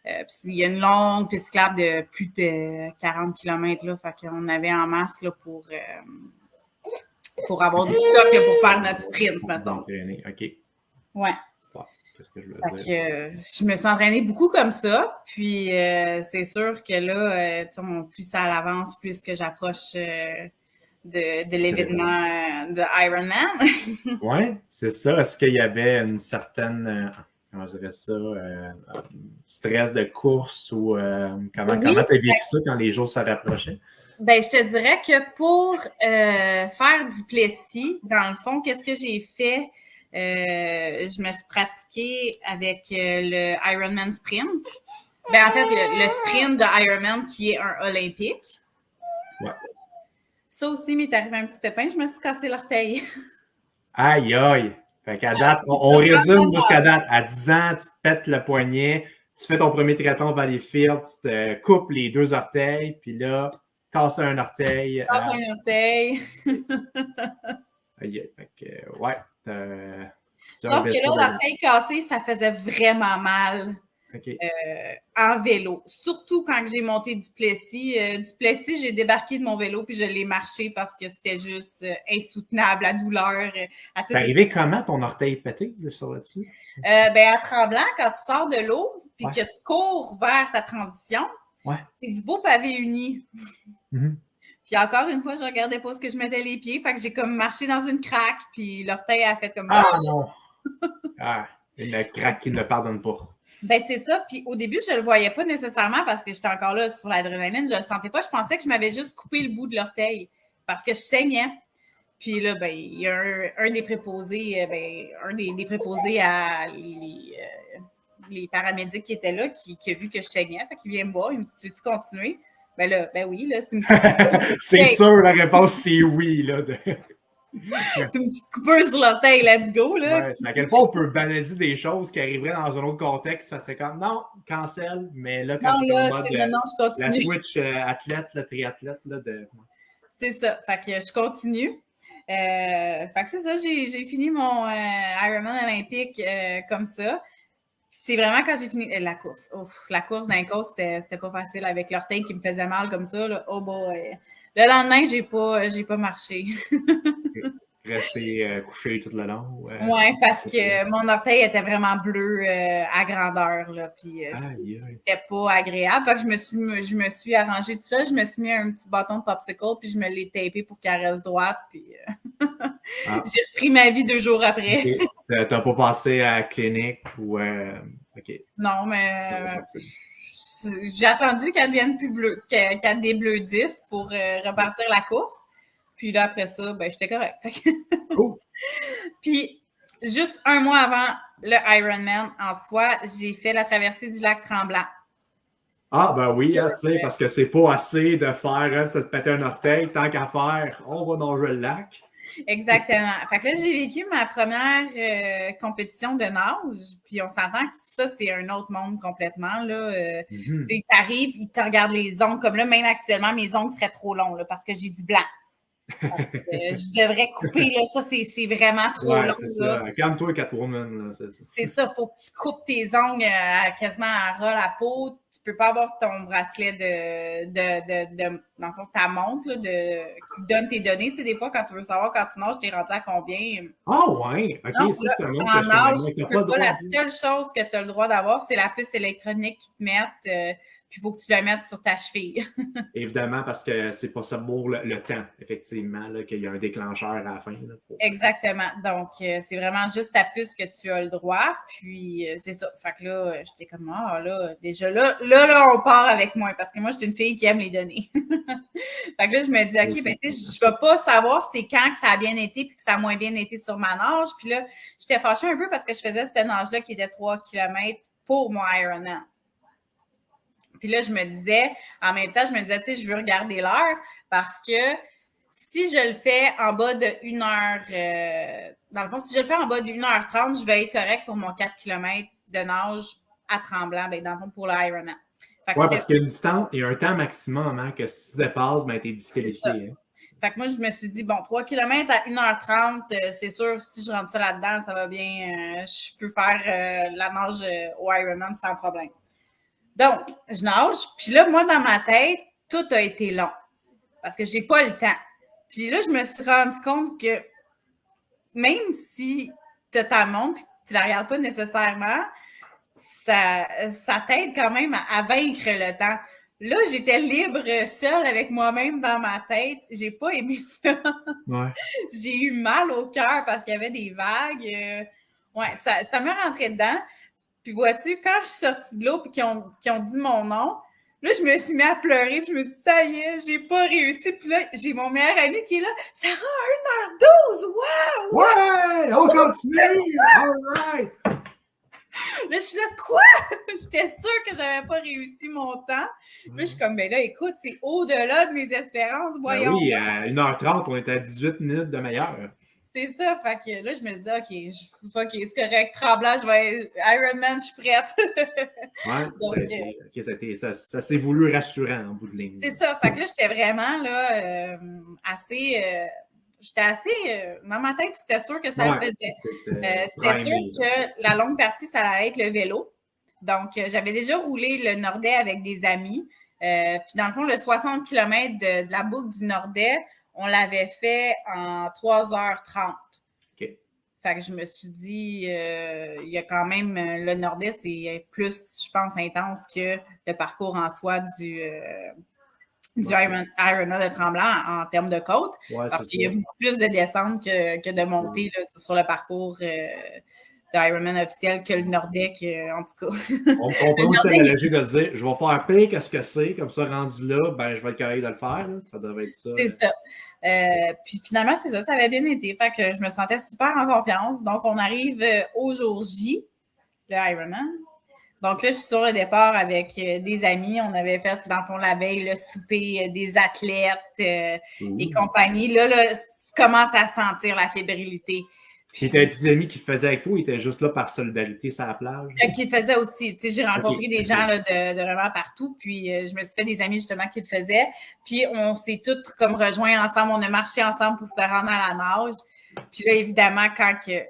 Puis il y a une longue piste cyclable de plus de 40 km. Là, fait qu'on avait en masse là, pour avoir du stock là, pour faire notre sprint, mettons. OK. Ouais. Qu'est-ce que je veux dire? Je me suis entraînée beaucoup comme ça. Puis c'est sûr que là, plus ça avance, plus que j'approche de l'événement de Ironman. Oui, c'est ça. Est-ce qu'il y avait une certaine, comment je dirais ça, stress de course ou comment tu as vécu ça quand les jours se rapprochaient? Ben, je te dirais que pour faire du Plessis, dans le fond, qu'est-ce que j'ai fait? Je me suis pratiquée avec le Ironman Sprint. Ben, en fait, le sprint de Ironman qui est un olympique. Ouais. Ça aussi m'est arrivé un petit pépin, je me suis cassé l'orteil. Aïe, aïe! Fait qu'à date, on résume jusqu'à date. À 10 ans, tu te pètes le poignet, tu fais ton premier triathlon Valleyfield, tu te coupes les 2 orteils, puis là, casser un orteil. Casser un orteil. Aïe, fait que, ouais. Sauf que là, l'orteil cassé, ça faisait vraiment mal. Okay. En vélo. Surtout quand j'ai monté du Plessis. Du Plessis, j'ai débarqué de mon vélo puis je l'ai marché parce que c'était juste insoutenable, la douleur. C'est arrivé comment ton orteil pété sur là-dessus? En tremblant, quand tu sors de l'eau puis que tu cours vers ta transition, c'est du beau pavé uni. Mm-hmm. Puis encore une fois, je regardais pas ce que je mettais les pieds. Fait que j'ai comme marché dans une craque puis l'orteil a fait comme... Ah non! Une craque qui ne pardonne pas. Ben c'est ça. Puis au début, je le voyais pas nécessairement parce que j'étais encore là sur l'adrénaline. Je le sentais pas. Je pensais que je m'avais juste coupé le bout de l'orteil parce que je saignais. Puis là, ben il y a un des préposés, des préposés à les paramédics qui étaient là, qui a vu que je saignais. Fait qu'il vient me voir. Il me dit, tu veux-tu continuer? Ben là, ben oui, là, c'est une petite... C'est sûr, la réponse, c'est oui, là. C'est une petite coupure sur l'orteil, let's go, là. Ouais, c'est à quel point on peut banaliser des choses qui arriveraient dans un autre contexte, ça fait comme, non, cancel, mais là, quand non, là, c'est non, je continue. La switch athlète, le triathlète, là, de... C'est ça, fait que je continue. Fait que c'est ça, j'ai fini mon Ironman olympique comme ça. C'est vraiment quand j'ai fini la course. Ouf, la course d'un côte, c'était pas facile avec l'orteil qui me faisait mal comme ça, là. Oh boy! Le lendemain, j'ai pas marché. Rester couché tout le long? Oui, parce que mon orteil était vraiment bleu à grandeur, là, puis c'était pas agréable. Fait que je me suis arrangée tout ça, je me suis mis un petit bâton de popsicle, puis je me l'ai tapé pour qu'elle reste droite, puis j'ai repris ma vie 2 jours après. Okay. T'as pas passé à la clinique ou... OK. Non, mais j'ai attendu qu'elle devienne plus bleue, qu'elle débleudisse pour repartir la course. Puis là, après ça, ben, j'étais correcte. Cool. Puis, juste 1 mois avant le Ironman en soi, j'ai fait la traversée du lac Tremblant. Ah, ben oui, hein, tu sais, parce que c'est pas assez de faire ça te péter un orteil. Tant qu'à faire, on va nager le lac. Exactement. Fait que là, j'ai vécu ma première compétition de nage, puis on s'entend que ça, c'est un autre monde complètement, là. T'arrives, ils te regardent les ongles, comme là, même actuellement, mes ongles seraient trop longs, là, parce que j'ai du blanc. Je devrais couper, là, ça, c'est vraiment trop long. C'est ça. Calme-toi, Catwoman, là, c'est ça. C'est ça, il faut que tu coupes tes ongles quasiment à ras la peau. Tu peux pas avoir ton bracelet dans le fond, ta montre là, qui te donne tes données. Tu sais, des fois, quand tu veux savoir quand tu nages, t'es rendu à combien. Ah ouais! OK, non, ça, c'est un autre en nage, tu peux pas. La seule chose que tu as le droit d'avoir, c'est la puce électronique qu'ils te mettent. Puis il faut que tu la mettes sur ta cheville. Évidemment, parce que c'est pas ça pour le temps, effectivement, qu'il y a un déclencheur à la fin. Là, Exactement. Donc, c'est vraiment juste ta puce que tu as le droit. Puis, c'est ça. Fait que là, j'étais comme, là, déjà là, on part avec moi. Parce que moi, j'étais une fille qui aime les données. Fait que là, je me dis, OK, ben, tu sais, je vais pas savoir c'est quand que ça a bien été puis que ça a moins bien été sur ma nage. Puis là, j'étais fâchée un peu parce que je faisais cette nage-là qui était 3 km pour mon Ironman. Puis là, je me disais, en même temps, tu sais, je veux regarder l'heure parce que si je le fais en bas de 1 heure, dans le fond, si je le fais en bas de 1h30, je vais être correct pour mon 4 km de nage à Tremblant, ben, dans le fond, pour le Ironman. Oui, parce qu'il y a une distance et un temps maximum, hein, que si tu dépasses, ben, tu es disqualifié. Hein. Fait que moi, je me suis dit, bon, 3 km à 1h30, c'est sûr, si je rentre ça là-dedans, ça va bien. Je peux faire la nage au Ironman sans problème. Donc, je nage. Puis là, moi, dans ma tête, tout a été long parce que j'ai pas le temps. Puis là, je me suis rendu compte que même si tu as ta montre et tu la regardes pas nécessairement, ça t'aide quand même à vaincre le temps. Là, j'étais libre seule avec moi-même dans ma tête. J'ai pas aimé ça. Ouais. J'ai eu mal au cœur parce qu'il y avait des vagues. Ouais, ça me rentrait dedans. Puis vois-tu, quand je suis sortie de l'eau et qu'ils ont dit mon nom, là, je me suis mis à pleurer. Puis je me suis dit, ça y est, j'ai pas réussi. Puis là, j'ai mon meilleur ami qui est là. Sarah, 1h12! Wow! Ouais! On continue! All right! Là, je suis là, quoi? J'étais sûre que j'avais pas réussi mon temps. Là, je suis comme, ben là, écoute, c'est au-delà de mes espérances, voyons. Ben oui, à 1h30, on était à 18 minutes de meilleur. C'est ça, fait que là, je me dis, OK, c'est correct, Tremblant, je vais Ironman, je suis prête. Ouais, donc, ça s'est voulu rassurant en bout de ligne. C'est ça, fait que là, j'étais vraiment là, j'étais assez, dans ma tête, c'était sûr que ça le faisait. C'était sûr que la longue partie, ça allait être le vélo. Donc, j'avais déjà roulé le Nordais avec des amis. Puis, dans le fond, le 60 km de la boucle du Nordais, on l'avait fait en 3h30. OK. Fait que je me suis dit, il y a quand même, le Nordais, c'est plus, je pense, intense que le parcours en soi du Ironman de Tremblant en termes de côte, parce qu'il y a beaucoup plus de descente que de montée là, sur le parcours de Ironman officiel que le Nordais, en tout cas. On comprend aussi la logique de se dire, je vais faire pire qu'est-ce que c'est, comme ça, rendu là, ben, je vais être capable de le faire. Là. Ça devrait être ça. C'est ça. Puis finalement, c'est ça, ça avait bien été. Fait que je me sentais super en confiance. Donc, on arrive au jour J, le Ironman. Donc là, je suis sur le départ avec des amis. On avait fait, dans le fond, la veille, le souper des athlètes et compagnie. Là, tu commences à sentir la fébrilité. Puis, t'as des amis qui le faisaient avec toi, ils étaient juste là par solidarité sur la plage? Qui le faisaient aussi. Tu sais, j'ai rencontré des gens là, de vraiment partout. Puis, je me suis fait des amis justement qui le faisaient. Puis, on s'est toutes comme rejoints ensemble. On a marché ensemble pour se rendre à la nage. Puis là, évidemment, quand que...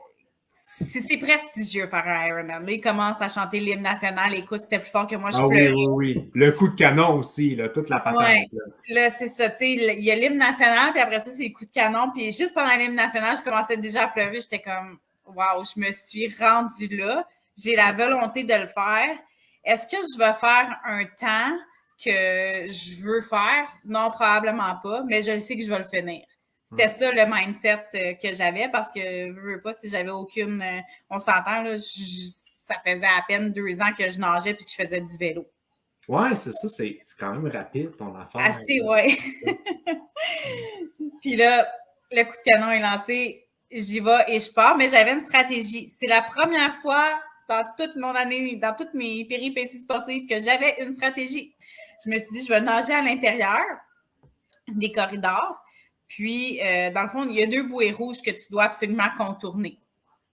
C'est prestigieux faire un Ironman. Là, ils commencent à chanter l'hymne national. Écoute, c'était plus fort que moi, je pleurais. Oui. Le coup de canon aussi, là, toute la patente. Ouais. Là, c'est ça. Tu sais, il y a l'hymne national, puis après ça, c'est le coup de canon. Puis juste pendant l'hymne national, je commençais déjà à pleurer. J'étais comme, waouh, je me suis rendue là. J'ai la volonté de le faire. Est-ce que je vais faire un temps que je veux faire? Non, probablement pas, mais je sais que je vais le finir. C'était ça le mindset que j'avais parce que je veux pas, j'avais aucune. On s'entend, là, ça faisait à peine 2 ans que je nageais puis que je faisais du vélo. Ouais, c'est ça, c'est quand même rapide ton affaire. Assez, ouais. Puis là, le coup de canon est lancé, j'y vais et je pars, mais j'avais une stratégie. C'est la première fois dans toute mon année, dans toutes mes péripéties sportives que j'avais une stratégie. Je me suis dit, je vais nager à l'intérieur des corridors. Puis, dans le fond, il y a 2 bouées rouges que tu dois absolument contourner.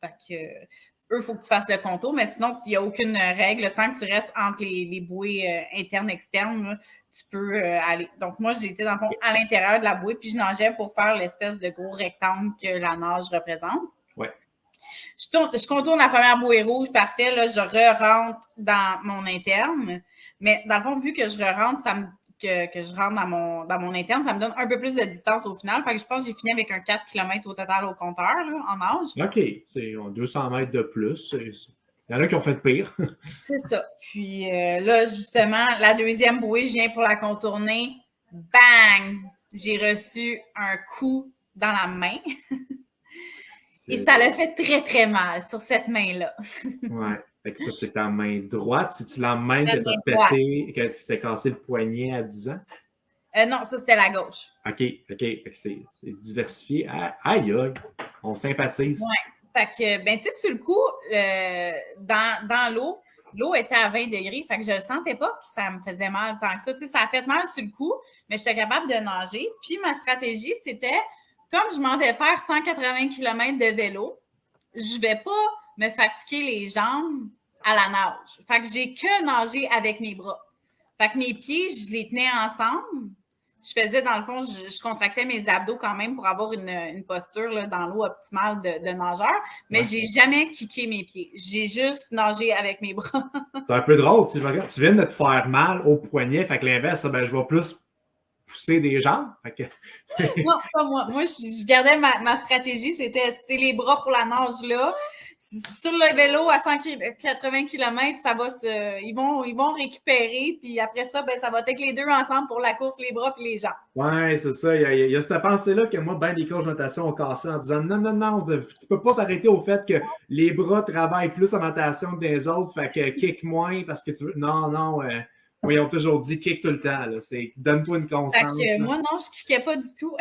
Fait que, il faut que tu fasses le contour, mais sinon, il n'y a aucune règle. Tant que tu restes entre les bouées internes et externes, là, tu peux aller. Donc, moi, j'étais dans le fond à l'intérieur de la bouée, puis je nageais pour faire l'espèce de gros rectangle que la nage représente. Ouais. Je contourne la première bouée rouge, parfait. Là, je re-rentre dans mon interne. Mais dans le fond, vu que je re-rentre, que je rentre dans mon interne, ça me donne un peu plus de distance au final. Fait que je pense que j'ai fini avec un 4 km au total au compteur, là, en nage. OK. C'est 200 mètres de plus. Il y en a qui ont fait pire. C'est ça. Puis là, justement, la deuxième bouée, je viens pour la contourner. Bang! J'ai reçu un coup dans la main. Et ça l'a fait très, très mal sur cette main-là. Ouais. Fait que ça, c'est ta main droite. Si tu la main que tu as pété, qu'est-ce qui s'est cassé le poignet à 10 ans? Non, ça, c'était la gauche. OK. Fait que c'est diversifié. Aïe, on sympathise. Oui. Fait que, ben, tu sais, sur le coup, dans l'eau était à 20 degrés. Fait que je le sentais pas, puis ça me faisait mal tant que ça. Tu sais, ça a fait mal sur le coup, mais j'étais capable de nager. Puis ma stratégie, c'était, comme je m'en vais faire 180 km de vélo, je vais pas me fatiguer les jambes à la nage. Fait que j'ai que nagé avec mes bras. Fait que mes pieds, je les tenais ensemble. Je faisais, dans le fond, je contractais mes abdos quand même pour avoir une posture là, dans l'eau optimale de nageur, mais j'ai jamais kické mes pieds. J'ai juste nagé avec mes bras. C'est un peu drôle, tu regardes, tu viens de te faire mal au poignet, fait que l'inverse, ben, je vais plus pousser des jambes. Fait que... Non, pas moi. Moi, je gardais ma stratégie, c'était les bras pour la nage là. Sur le vélo à 180 km, ça va ils vont récupérer, puis après ça, ben, ça va être les deux ensemble pour la course, les bras et les jambes. Ouais, c'est ça. Il y a cette pensée-là que moi, ben des coachs de natation ont cassé en disant non, tu peux pas t'arrêter au fait que les bras travaillent plus en natation que des autres, fait que kick moins parce que tu veux. Non, ils ont toujours dit kick tout le temps. Là. Donne-toi une constance. Fait que, moi, non, je kickais pas du tout.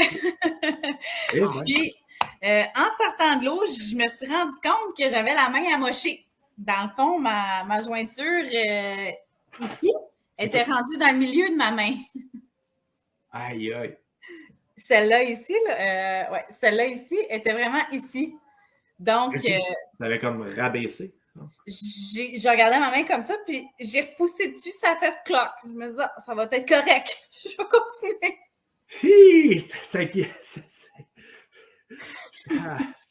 Et ben. Puis, en sortant de l'eau, je me suis rendu compte que j'avais la main amochée. Dans le fond, ma jointure ici était rendue dans le milieu de ma main. Aïe. Celle-là ici, celle-là ici était vraiment ici. Donc, ça avait comme rabaissé. Je regardais ma main comme ça, puis j'ai repoussé dessus, ça a fait cloc. Je me disais, ça va être correct. Je vais continuer.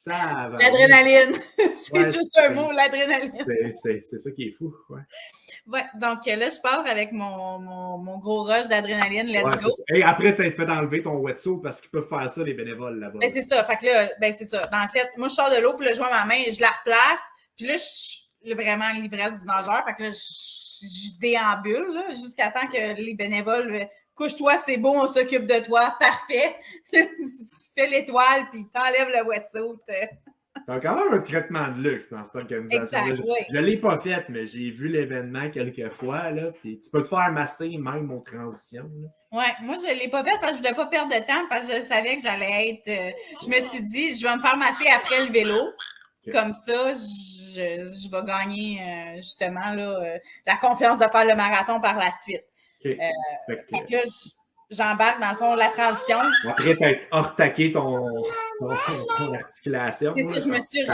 L'adrénaline. C'est juste un mot, l'adrénaline. C'est ça qui est fou. Ouais, donc là, je pars avec mon gros rush d'adrénaline. Let's go. Et après, tu as fait enlever ton wetsuit parce qu'ils peuvent faire ça, les bénévoles là-bas. Ben, c'est ça. Fait que là, c'est ça. Dans le fait, moi, je sors de l'eau, puis là, je vois ma main, je la replace. Puis là, vraiment l'ivresse du nageur. Fait que là, je déambule là, jusqu'à temps que les bénévoles couche-toi, c'est beau, on s'occupe de toi. Parfait. Tu fais l'étoile, puis t'enlèves le wetsuit. T'as quand même un traitement de luxe dans cette organisation. Exact, je ne l'ai pas fait, mais j'ai vu l'événement quelques fois. Là, puis tu peux te faire masser même aux transitions. Oui, moi, je ne l'ai pas fait parce que je ne voulais pas perdre de temps, parce que je savais que j'allais être. Je me suis dit, je vais me faire masser après le vélo. Okay. Comme ça, je vais gagner justement là, la confiance de faire le marathon par la suite. Okay. Fait que là, j'embarque dans le fond la transition. Après, t'as hors-taqué ton articulation. C'est ça, je me suis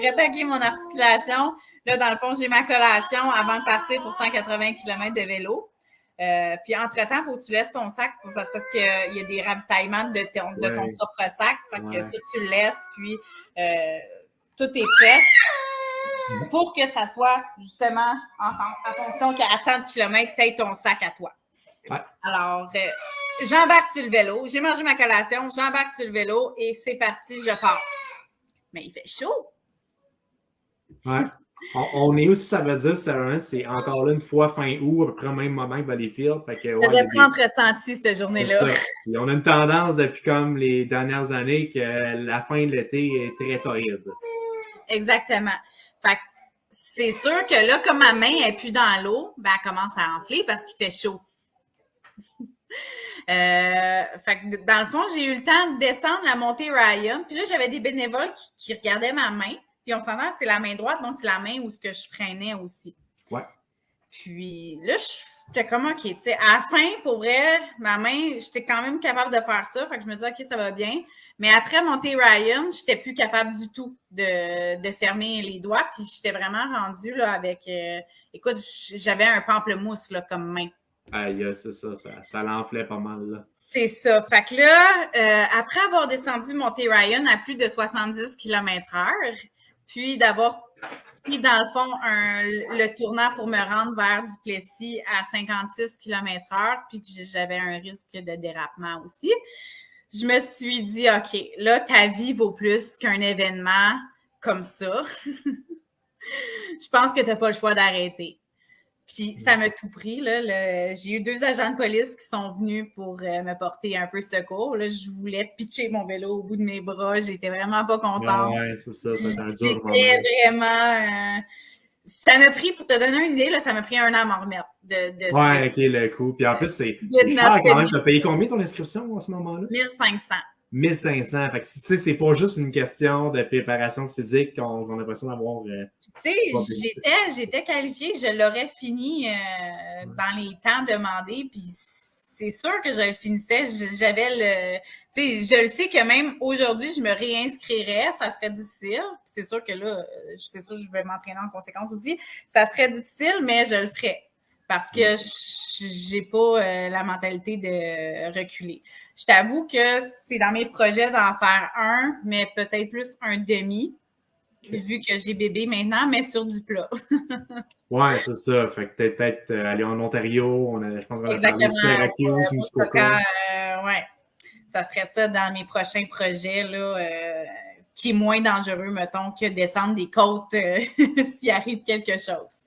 retaqué mon articulation. Là, dans le fond, j'ai ma collation avant de partir pour 180 km de vélo. Puis, entre-temps, il faut que tu laisses ton sac parce qu'il y a des ravitaillements de ton propre sac. Fait que ça, tu le laisses, puis tout est prêt pour que ça soit justement en fonction qu'à tant de kilomètres, tu aies ton sac à toi. Ouais. Alors, j'embarque sur le vélo. J'ai mangé ma collation, j'embarque sur le vélo et c'est parti, je pars. Mais il fait chaud. Ouais. On est aussi, ça veut dire, c'est encore là une fois fin août, à peu près au même moment que Valleyfield. Ça devait prendre ressenti cette journée-là. Et on a une tendance depuis comme les dernières années que la fin de l'été est très torride. Exactement. Fait que c'est sûr que là, comme ma main n'est plus dans l'eau, ben, elle commence à enfler parce qu'il fait chaud. Fait que dans le fond, j'ai eu le temps de descendre la montée Ryan. Puis là, j'avais des bénévoles qui regardaient ma main. Puis on s'entend, c'est la main droite, donc c'est la main où je freinais aussi. Ouais. Puis là, j'étais comme, OK, tu sais, à la fin, pour vrai, ma main, j'étais quand même capable de faire ça. Fait que je me dis, OK, ça va bien. Mais après monter Ryan, j'étais plus capable du tout de fermer les doigts. Puis j'étais vraiment rendue là avec, écoute, j'avais un pamplemousse là, comme main. Aïe, c'est ça l'enflait pas mal, là. C'est ça. Fait que là, après avoir descendu monter Ryan à plus de 70 km/h, puis d'avoir pris, dans le fond, le tournant pour me rendre vers Duplessis à 56 km/h, puis que j'avais un risque de dérapement aussi, je me suis dit, OK, là, ta vie vaut plus qu'un événement comme ça. Je pense que tu n'as pas le choix d'arrêter. Puis ça m'a tout pris. Là, j'ai eu 2 agents de police qui sont venus pour me porter un peu secours. Là, je voulais pitcher mon vélo au bout de mes bras. J'étais vraiment pas contente. Ouais, c'est ça. C'est un dur moment. J'étais vraiment... ça m'a pris, pour te donner une idée, là, ça m'a pris 1 an à m'en remettre. Ouais, OK, le coup. Puis en plus, c'est cher quand même. Tu as payé combien ton inscription à ce moment-là? 1500. 1500. Fait que, tu sais, c'est pas juste une question de préparation physique qu'on a l'impression d'avoir. Tu sais, j'étais qualifiée, je l'aurais fini dans les temps demandés, puis c'est sûr que je le finissais. J'avais le... Tu sais, je le sais que même aujourd'hui, je me réinscrirais. Ça serait difficile. C'est sûr que là, c'est sûr que je vais m'entraîner en conséquence aussi. Ça serait difficile, mais je le ferais. Parce que j'ai pas la mentalité de reculer. Je t'avoue que c'est dans mes projets d'en faire un, mais peut-être plus un demi, vu que j'ai bébé maintenant, mais sur du plat. Ouais, c'est ça. Fait que peut-être aller en Ontario, je pense qu'on a parlé de Exactement. Syracuse, Muskoka. Ouais, ça serait ça dans mes prochains projets, là, qui est moins dangereux, mettons, que descendre des côtes s'il arrive quelque chose.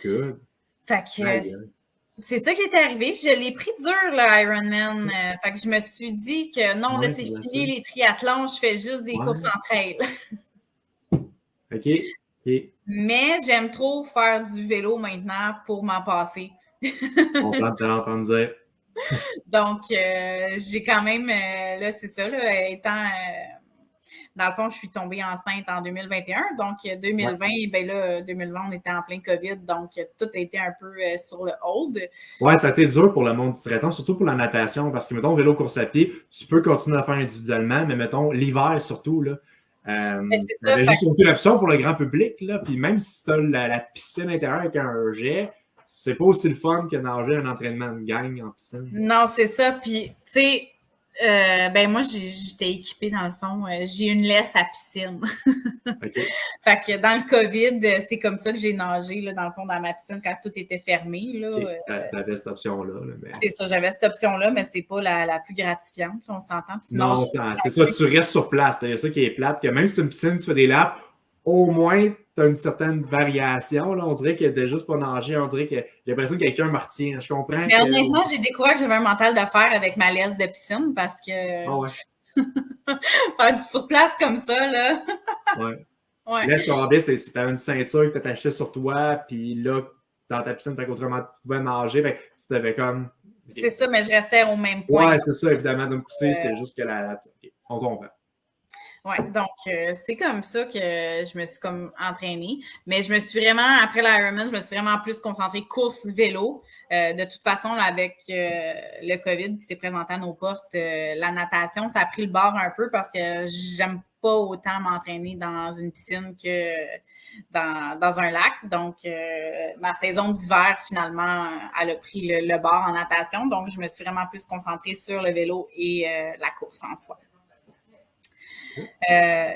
Good. Fait que c'est ça qui est arrivé. Je l'ai pris dur, le Ironman. Fait que je me suis dit que non, là, c'est fini les triathlons, je fais juste des courses en trail. OK. Mais j'aime trop faire du vélo maintenant pour m'en passer. On peut t'entendre dire. Donc, j'ai quand même, là, c'est ça, là, étant, dans le fond, je suis tombée enceinte en 2021. Donc, 2020, ben là, 2020, on était en plein COVID. Donc, tout a été un peu sur le hold. Ouais, ça a été dur pour le monde du triathlon, surtout pour la natation, parce que, mettons, vélo, course à pied, tu peux continuer à faire individuellement, mais mettons, l'hiver surtout, là, il y avait juste aucune option pour le grand public, là, puis même si tu as la piscine intérieure avec un jet, c'est pas aussi le fun que nager un entraînement de gang en piscine. Non, c'est ça. Puis, tu sais, ben moi, j'étais équipée dans le fond. J'ai une laisse à piscine. Okay. Fait que dans le COVID, c'est comme ça que j'ai nagé, là, dans le fond, dans ma piscine quand tout était fermé. Là, t'avais cette option-là. Mais... C'est ça, j'avais cette option-là, mais c'est pas la plus gratifiante. Là, on s'entend. Non, c'est ça, tu restes sur place. C'est ça qui est plate. Que même si tu as une piscine, tu fais des laps, au moins, tu as une certaine variation. Là. On dirait que de juste pas nager, on dirait que j'ai l'impression que quelqu'un me retient. Je comprends. Mais honnêtement, j'ai découvert que j'avais un mental d'affaires avec ma laisse de piscine parce que faire du surplace comme ça, là. Ouais. Là, je comprends bien, c'est tu avais une ceinture que tu attachais sur toi, puis là, dans ta piscine, autrement, tu pouvais nager. Fait que tu t'avais comme. C'est ça, mais je restais au même point. Ouais, c'est ça, évidemment, de me pousser, c'est juste que on comprend. Oui, donc c'est comme ça que je me suis comme entraînée. Mais je me suis vraiment, après l'Ironman, je me suis vraiment plus concentrée course-vélo. De toute façon, là, avec le COVID qui s'est présenté à nos portes, la natation, ça a pris le bord un peu parce que j'aime pas autant m'entraîner dans une piscine que dans un lac. Donc, ma saison d'hiver, finalement, elle a pris le bord en natation. Donc, je me suis vraiment plus concentrée sur le vélo et la course en soi.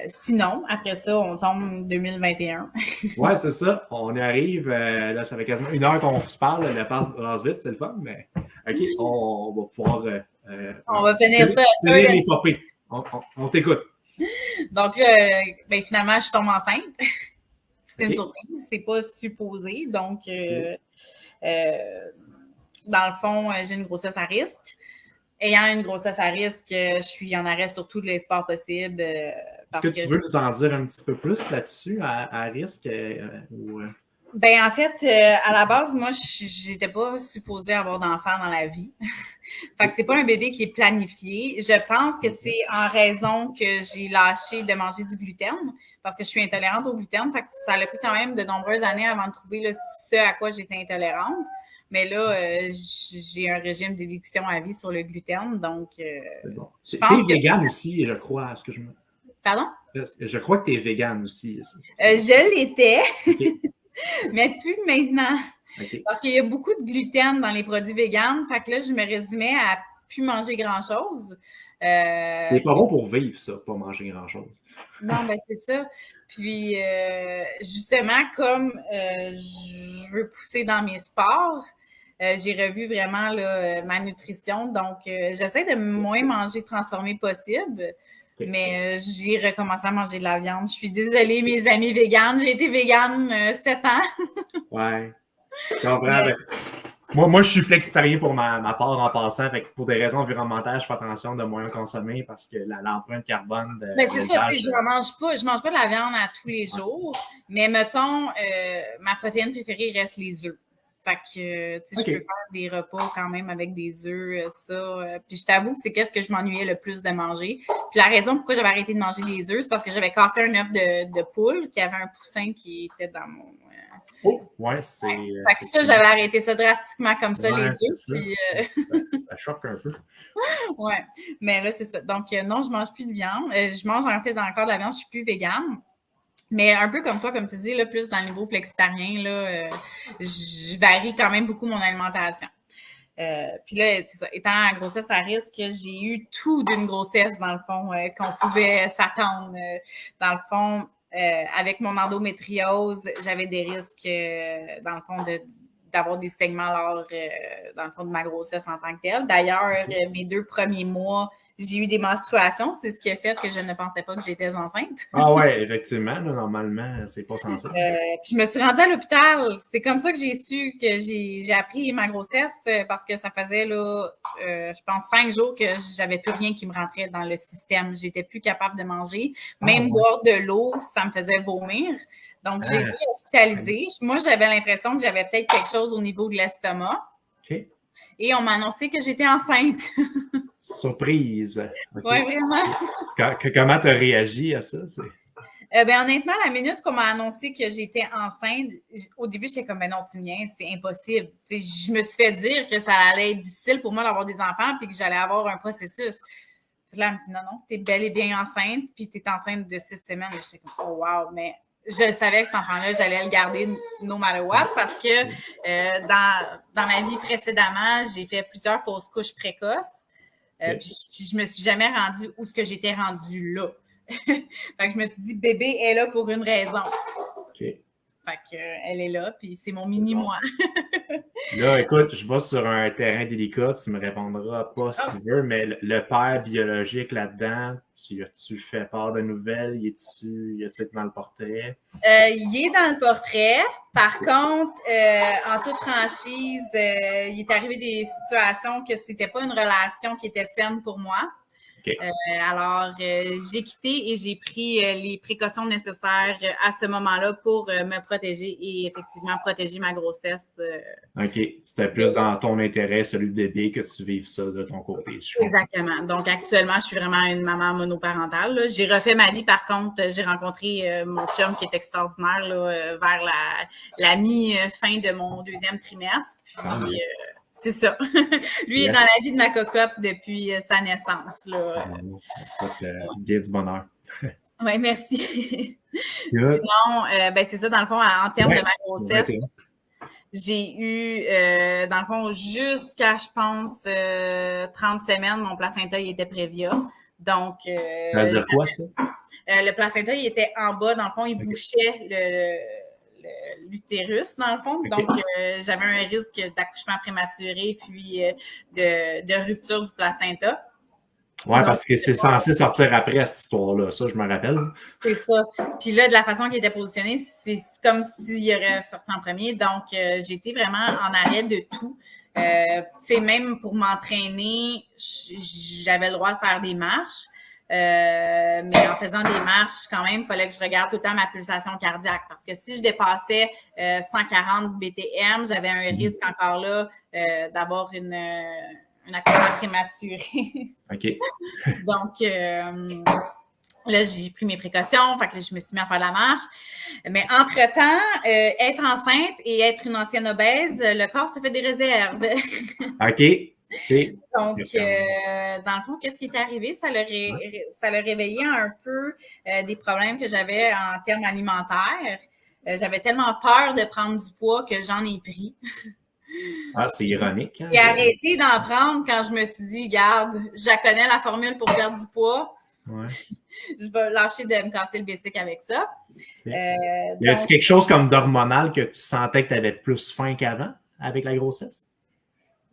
Sinon, après ça, on tombe 2021. Ouais, c'est ça. On y arrive. Là, ça fait quasiment 1 heure qu'on se parle. Le passe vite, c'est le fun, mais OK, on va pouvoir. On va finir ça. Les popées. On t'écoute. Donc là, ben, finalement, je tombe enceinte. C'est une surprise. C'est pas supposé. Donc, dans le fond, j'ai une grossesse à risque. Ayant une grossesse à risque, je suis en arrêt sur tous les sports possibles. Est-ce que tu veux nous en dire un petit peu plus là-dessus, à risque? Ben, en fait, à la base, moi, j'étais pas supposée avoir d'enfant dans la vie. Fait que c'est pas un bébé qui est planifié. Je pense que c'est en raison que j'ai lâché de manger du gluten parce que je suis intolérante au gluten. Fait que ça a pris quand même de nombreuses années avant de trouver là, ce à quoi j'étais intolérante. Mais là, j'ai un régime d'éviction à vie sur le gluten, donc bon. je pense que... T'es végane aussi, je crois. Est-ce que je me... Pardon? Je crois que tu es végane aussi. Je l'étais, mais plus maintenant. Okay. Parce qu'il y a beaucoup de gluten dans les produits véganes, fait que là, je me résumais à plus manger grand-chose. C'est pas bon pour vivre, ça, pas manger grand-chose. Non, ben c'est ça. Puis, justement, comme je veux pousser dans mes sports, j'ai revu vraiment là, ma nutrition. Donc, j'essaie de moins manger transformé possible. Okay. Mais j'ai recommencé à manger de la viande. Je suis désolée, mes amis véganes. J'ai été végane 7 ans. Ouais. Je comprends. Mais... Moi, je suis flexitarien pour ma part en passant. Fait que pour des raisons environnementales, je fais attention de moins consommer parce que l'empreinte carbone de. Ben, c'est ça, je mange pas de la viande à tous les jours. Mais mettons, ma protéine préférée reste les œufs. Fait que, tu sais, je peux faire des repas quand même avec des œufs, ça. Puis je t'avoue que c'est qu'est-ce que je m'ennuyais le plus de manger. Puis la raison pourquoi j'avais arrêté de manger des œufs, c'est parce que j'avais cassé un œuf de poule qui avait un poussin qui était dans mon Oh, ouais, c'est. Fait que ça, j'avais arrêté ça drastiquement comme ça, les œufs. Puis, ça choque un peu. Ouais, mais là, c'est ça. Donc, non, je mange plus de viande. Je mange en fait encore de la viande, je suis plus végane. Mais un peu comme toi, comme tu dis, là, plus dans le niveau flexitarien, là, je varie quand même beaucoup mon alimentation. Puis là, c'est ça, étant en grossesse à risque, j'ai eu tout d'une grossesse, dans le fond, qu'on pouvait s'attendre. Dans le fond, avec mon endométriose, j'avais des risques, dans le fond, d'avoir des segments lors, dans le fond, de ma grossesse en tant que telle. D'ailleurs, mes 2 premiers mois, j'ai eu des menstruations. C'est ce qui a fait que je ne pensais pas que j'étais enceinte. Ah ouais, effectivement, là, normalement, c'est pas censé. Puis je me suis rendue à l'hôpital. C'est comme ça que j'ai su que j'ai appris ma grossesse parce que ça faisait, là, je pense, 5 jours que j'avais plus rien qui me rentrait dans le système. J'étais plus capable de manger. Même boire de l'eau, ça me faisait vomir. Donc, j'ai été hospitalisée. Moi, j'avais l'impression que j'avais peut-être quelque chose au niveau de l'estomac. Okay. Et on m'a annoncé que j'étais enceinte. Surprise! Okay. Oui, vraiment. Comment tu as réagi à ça? Ben, honnêtement, la minute qu'on m'a annoncé que j'étais enceinte, au début, j'étais comme, ben non, tu me viens, c'est impossible. T'sais, je me suis fait dire que ça allait être difficile pour moi d'avoir des enfants puis que j'allais avoir un processus. Puis là, elle me dit, non, non, t'es bel et bien enceinte puis t'es enceinte de 6 semaines. Et j'étais comme, oh wow, mais je savais que cet enfant-là, j'allais le garder no matter what parce que dans ma vie précédemment, j'ai fait plusieurs fausses couches précoces. Puis je me suis jamais rendue où ce que j'étais rendue là. Fait que je me suis dit, bébé est là pour une raison. Okay. Fait que elle est là, puis c'est mon mini-moi. Là, écoute, je vais sur un terrain délicat, tu me répondras pas si tu veux, mais le père biologique là-dedans, tu fais part de nouvelles? Y a-tu été dans le portrait? Il est dans le portrait. Par contre, en toute franchise, il est arrivé des situations que c'était pas une relation qui était saine pour moi. Okay. Alors, j'ai quitté et j'ai pris les précautions nécessaires à ce moment-là pour me protéger et effectivement protéger ma grossesse. OK. C'était plus dans ton intérêt, celui du bébé, que tu vives ça de ton côté. Exactement. Donc, actuellement, je suis vraiment une maman monoparentale. Là. J'ai refait ma vie. Par contre, j'ai rencontré mon chum qui est extraordinaire là, vers la mi-fin de mon 2e trimestre. Puis, c'est ça. Lui est dans la vie de ma cocotte depuis sa naissance. Là. Bien du bonheur. Oui, merci. Sinon, ben, c'est ça, dans le fond, en termes de ma grossesse, j'ai eu, dans le fond, jusqu'à, je pense, 30 semaines, mon placenta, il était Prévia. Donc, ça veut dire quoi, ça? Le placenta, il était en bas. Dans le fond, il bouchait l'utérus, dans le fond. Okay. Donc, j'avais un risque d'accouchement prématuré puis de rupture du placenta. Oui, parce que c'est censé sortir après cette histoire-là. Ça, je me rappelle. C'est ça. Puis là, de la façon qu'il était positionné, c'est comme s'il aurait sorti en premier. Donc, j'ai été vraiment en arrêt de tout. C'est même pour m'entraîner, j'avais le droit de faire des marches. Mais en faisant des marches, quand même, il fallait que je regarde tout le temps ma pulsation cardiaque. Parce que si je dépassais 140 BTM, j'avais un risque encore là d'avoir un accouchement prématuré. OK. Donc, là, j'ai pris mes précautions. Fait que là, je me suis mis à faire la marche. Mais entre-temps, être enceinte et être une ancienne obèse, le corps se fait des réserves. OK. Okay. Donc, dans le fond, qu'est-ce qui est arrivé? Ça l'a réveillé un peu des problèmes que j'avais en termes alimentaires. J'avais tellement peur de prendre du poids que j'en ai pris. Ah, c'est ironique. Hein? J'ai arrêté d'en prendre quand je me suis dit, garde, je connais la formule pour perdre du poids. Ouais. Je vais lâcher de me casser le basic avec ça. Okay. Y a-t-il quelque chose comme d'hormonal que tu sentais que tu avais plus faim qu'avant avec la grossesse?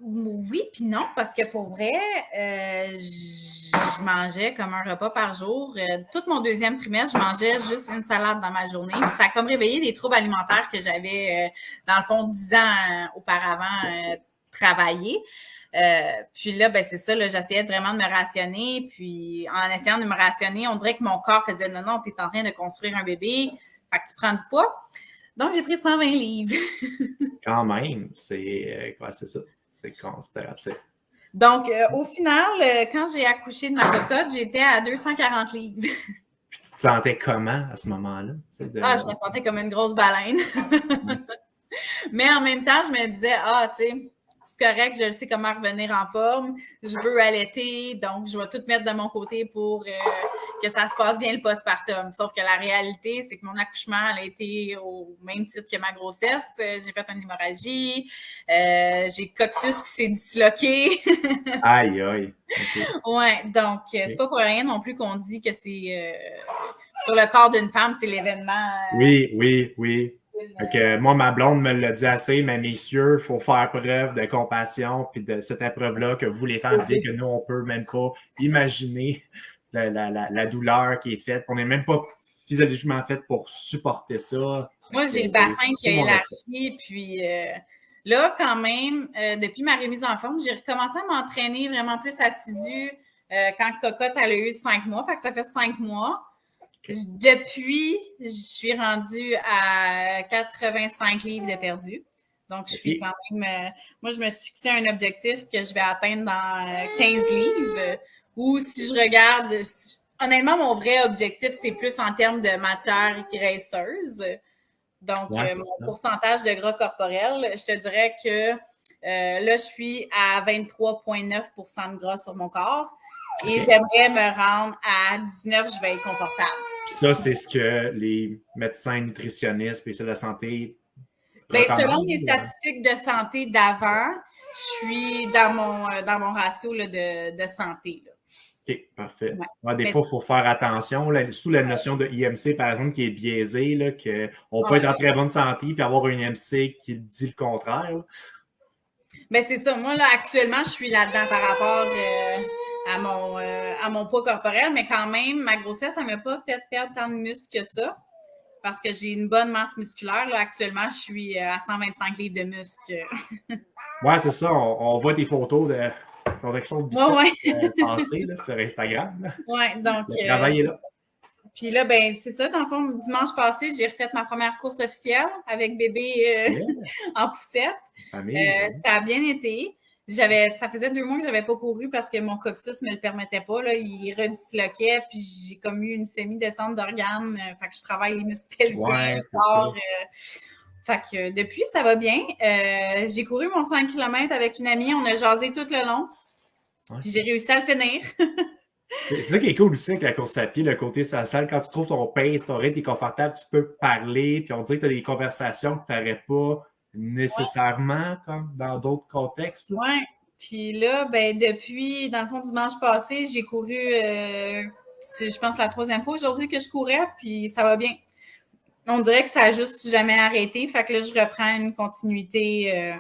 Oui, puis non, parce que pour vrai, je mangeais comme un repas par jour. Tout mon 2e trimestre, je mangeais juste une salade dans ma journée. Ça a comme réveillé des troubles alimentaires que j'avais, dans le fond, 10 ans auparavant travaillé. Puis là, ben c'est ça, là, j'essayais vraiment de me rationner. Puis en essayant de me rationner, on dirait que mon corps faisait « Non, non, tu es en train de construire un bébé, fait que tu prends du poids. » Donc, j'ai pris 120 livres. Quand même, c'est quoi, c'est ça? C'est considérable. Donc, au final, quand j'ai accouché de ma cocotte, j'étais à 240 livres. Puis tu te sentais comment à ce moment-là? Ah, je me sentais comme une grosse baleine. Mais en même temps, je me disais, tu sais, c'est correct, je sais comment revenir en forme. Je veux allaiter, donc je vais tout mettre de mon côté pour que ça se passe bien le postpartum. Sauf que la réalité, c'est que mon accouchement a été au même titre que ma grossesse. J'ai fait une hémorragie, j'ai coccyx qui s'est disloqué. Aïe, aïe. Okay. Ouais, donc c'est pas pour rien non plus qu'on dit que c'est sur le corps d'une femme, c'est l'événement. Oui. Donc, moi, ma blonde me l'a dit assez, mais messieurs, il faut faire preuve de compassion puis de cette épreuve-là que vous, les femmes, bien que nous, on peut même pas imaginer la douleur qui est faite. On n'est même pas physiologiquement fait pour supporter ça. Moi, j'ai le bassin qui a élargi, puis là, quand même, depuis ma remise en forme, j'ai recommencé à m'entraîner vraiment plus assidu quand Cocotte, elle a eu 5 mois, fait que ça fait 5 mois. Depuis, je suis rendue à 85 livres de perdu. Donc, je suis quand même... moi, je me suis fixé un objectif que je vais atteindre dans 15 livres. Ou si je regarde... Honnêtement, mon vrai objectif, c'est plus en termes de matière graisseuse. Donc, mon pourcentage de gras corporel, je te dirais que là, je suis à 23,9% de gras sur mon corps. Et j'aimerais me rendre à 19, je vais être confortable. Puis ça, c'est ce que les médecins nutritionnistes, spécialistes de la santé. Selon les statistiques de santé d'avant, je suis dans mon ratio là, de santé. Là. OK, parfait. Des fois, il faut faire attention. Là, sous la notion de IMC, par exemple, qui est biaisée, là, qu'on peut être en très bonne santé et avoir une IMC qui dit le contraire. Ben, c'est ça. Moi, là, actuellement, je suis là-dedans par rapport à mon poids corporel, mais quand même, ma grossesse, ça ne m'a pas fait perdre tant de muscles que ça, parce que j'ai une bonne masse musculaire. Là, actuellement, je suis à 125 livres de muscles. Ouais, c'est ça. On voit tes photos de protection de biceps passées là, sur Instagram. Oui, donc... Le travail est là. Puis là, ben c'est ça. Dans le fond, dimanche passé, j'ai refait ma première course officielle avec bébé en poussette. Ça a bien été. Ça faisait 2 mois que je n'avais pas couru parce que mon coccyx ne me le permettait pas. Là. Il redisloquait, puis j'ai comme eu une semi-descente d'organes. Fait que je travaille les muscles pelviens fort. Fait que depuis, ça va bien. J'ai couru mon 5 km avec une amie. On a jasé tout le long. Puis j'ai réussi à le finir. C'est ça qui est cool aussi avec la course à pied, le côté social. Quand tu trouves ton pace, ton rythme est confortable, tu peux parler, puis on dirait que tu as des conversations que tu n'aurais pas nécessairement comme dans d'autres contextes. Oui. Puis là, ben depuis, dans le fond, dimanche passé, j'ai couru, je pense, la 3e fois aujourd'hui que je courais, puis ça va bien. On dirait que ça n'a juste jamais arrêté. Fait que là, je reprends une continuité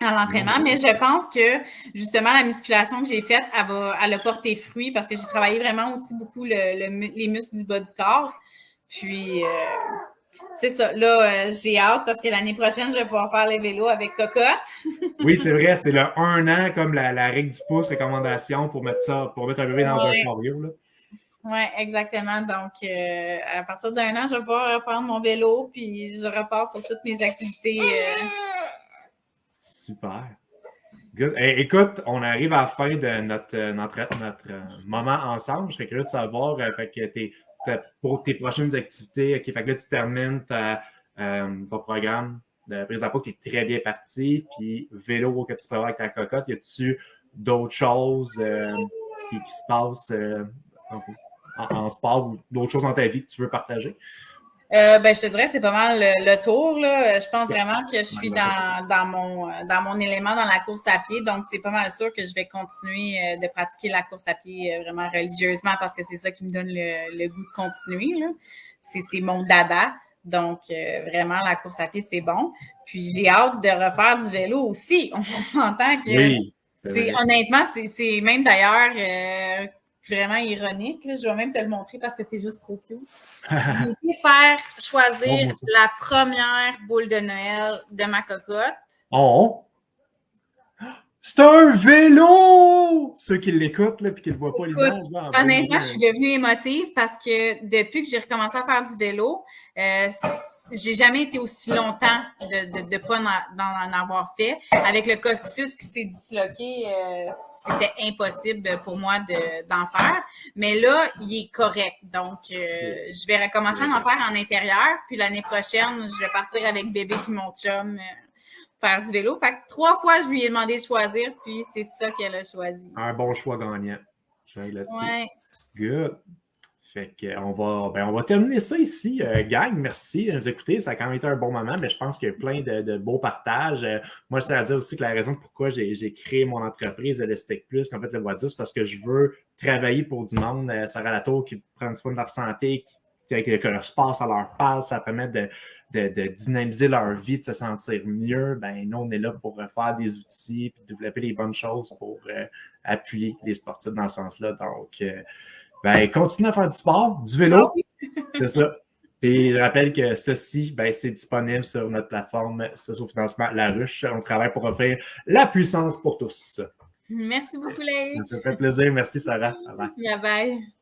à l'entraînement, mais je pense que justement la musculation que j'ai faite, elle a porté fruit parce que j'ai travaillé vraiment aussi beaucoup les muscles du bas du corps. Puis c'est ça. Là, j'ai hâte parce que l'année prochaine, je vais pouvoir faire les vélos avec Cocotte. Oui, c'est vrai, c'est le 1 an comme la règle du pouce, recommandation pour mettre un bébé dans un chariot. Oui, exactement. Donc, à partir d'1 an, je vais pouvoir reprendre mon vélo puis je repars sur toutes mes activités. Super. Good. Écoute, on arrive à la fin de notre moment ensemble. Je serais curieux de savoir pour tes prochaines activités. OK, fait que là, tu termines ton programme de prise à poids qui est très bien parti. Puis vélo que tu prévois avec ta cocotte. Y a-tu d'autres choses qui se passent en sport ou d'autres choses dans ta vie que tu veux partager? Ben, je te dirais, c'est pas mal le tour, là. Je pense vraiment que je suis dans mon élément dans la course à pied. Donc, c'est pas mal sûr que je vais continuer de pratiquer la course à pied vraiment religieusement parce que c'est ça qui me donne le goût de continuer, là. C'est mon dada. Donc, vraiment, la course à pied, c'est bon. Puis, j'ai hâte de refaire du vélo aussi. On s'entend que honnêtement, c'est même d'ailleurs vraiment ironique. Là. Je vais même te le montrer parce que c'est juste trop cute. J'ai été faire choisir la première boule de Noël de ma cocotte. Oh! C'est un vélo! Ceux qui l'écoutent et qui ne voient pas Écoute, l'image. Là, honnêtement, je suis devenue émotive parce que depuis que j'ai recommencé à faire du vélo, j'ai jamais été aussi longtemps de ne pas en avoir fait. Avec le coccyx qui s'est disloqué, c'était impossible pour moi d'en faire. Mais là, il est correct. Donc, je vais recommencer à en faire en intérieur. Puis l'année prochaine, je vais partir avec bébé et mon chum faire du vélo. Fait que 3 fois, je lui ai demandé de choisir, puis c'est ça qu'elle a choisi. Un bon choix gagnant. Là-dessus. Ouais. Good. Fait qu'on on va terminer ça ici. Gang, merci de nous écouter. Ça a quand même été un bon moment, mais je pense qu'il y a plein de beaux partages. Moi, je tiens à dire aussi que la raison pourquoi j'ai créé mon entreprise, Elestec Plus, en fait, le voit c'est parce que je veux travailler pour du monde, Sarah Latour, qui prend soin de leur santé, que le sport, ça leur parle, ça permet de dynamiser leur vie, de se sentir mieux. Ben, nous, on est là pour faire des outils et développer les bonnes choses pour appuyer les sportifs dans ce sens-là. Donc, continuez à faire du sport, du vélo, c'est ça. Et je rappelle que ceci, c'est disponible sur notre plateforme socio-financement La Ruche. On travaille pour offrir la puissance pour tous. Merci beaucoup, Léa. Ça fait plaisir. Merci, Sarah. Bye bye.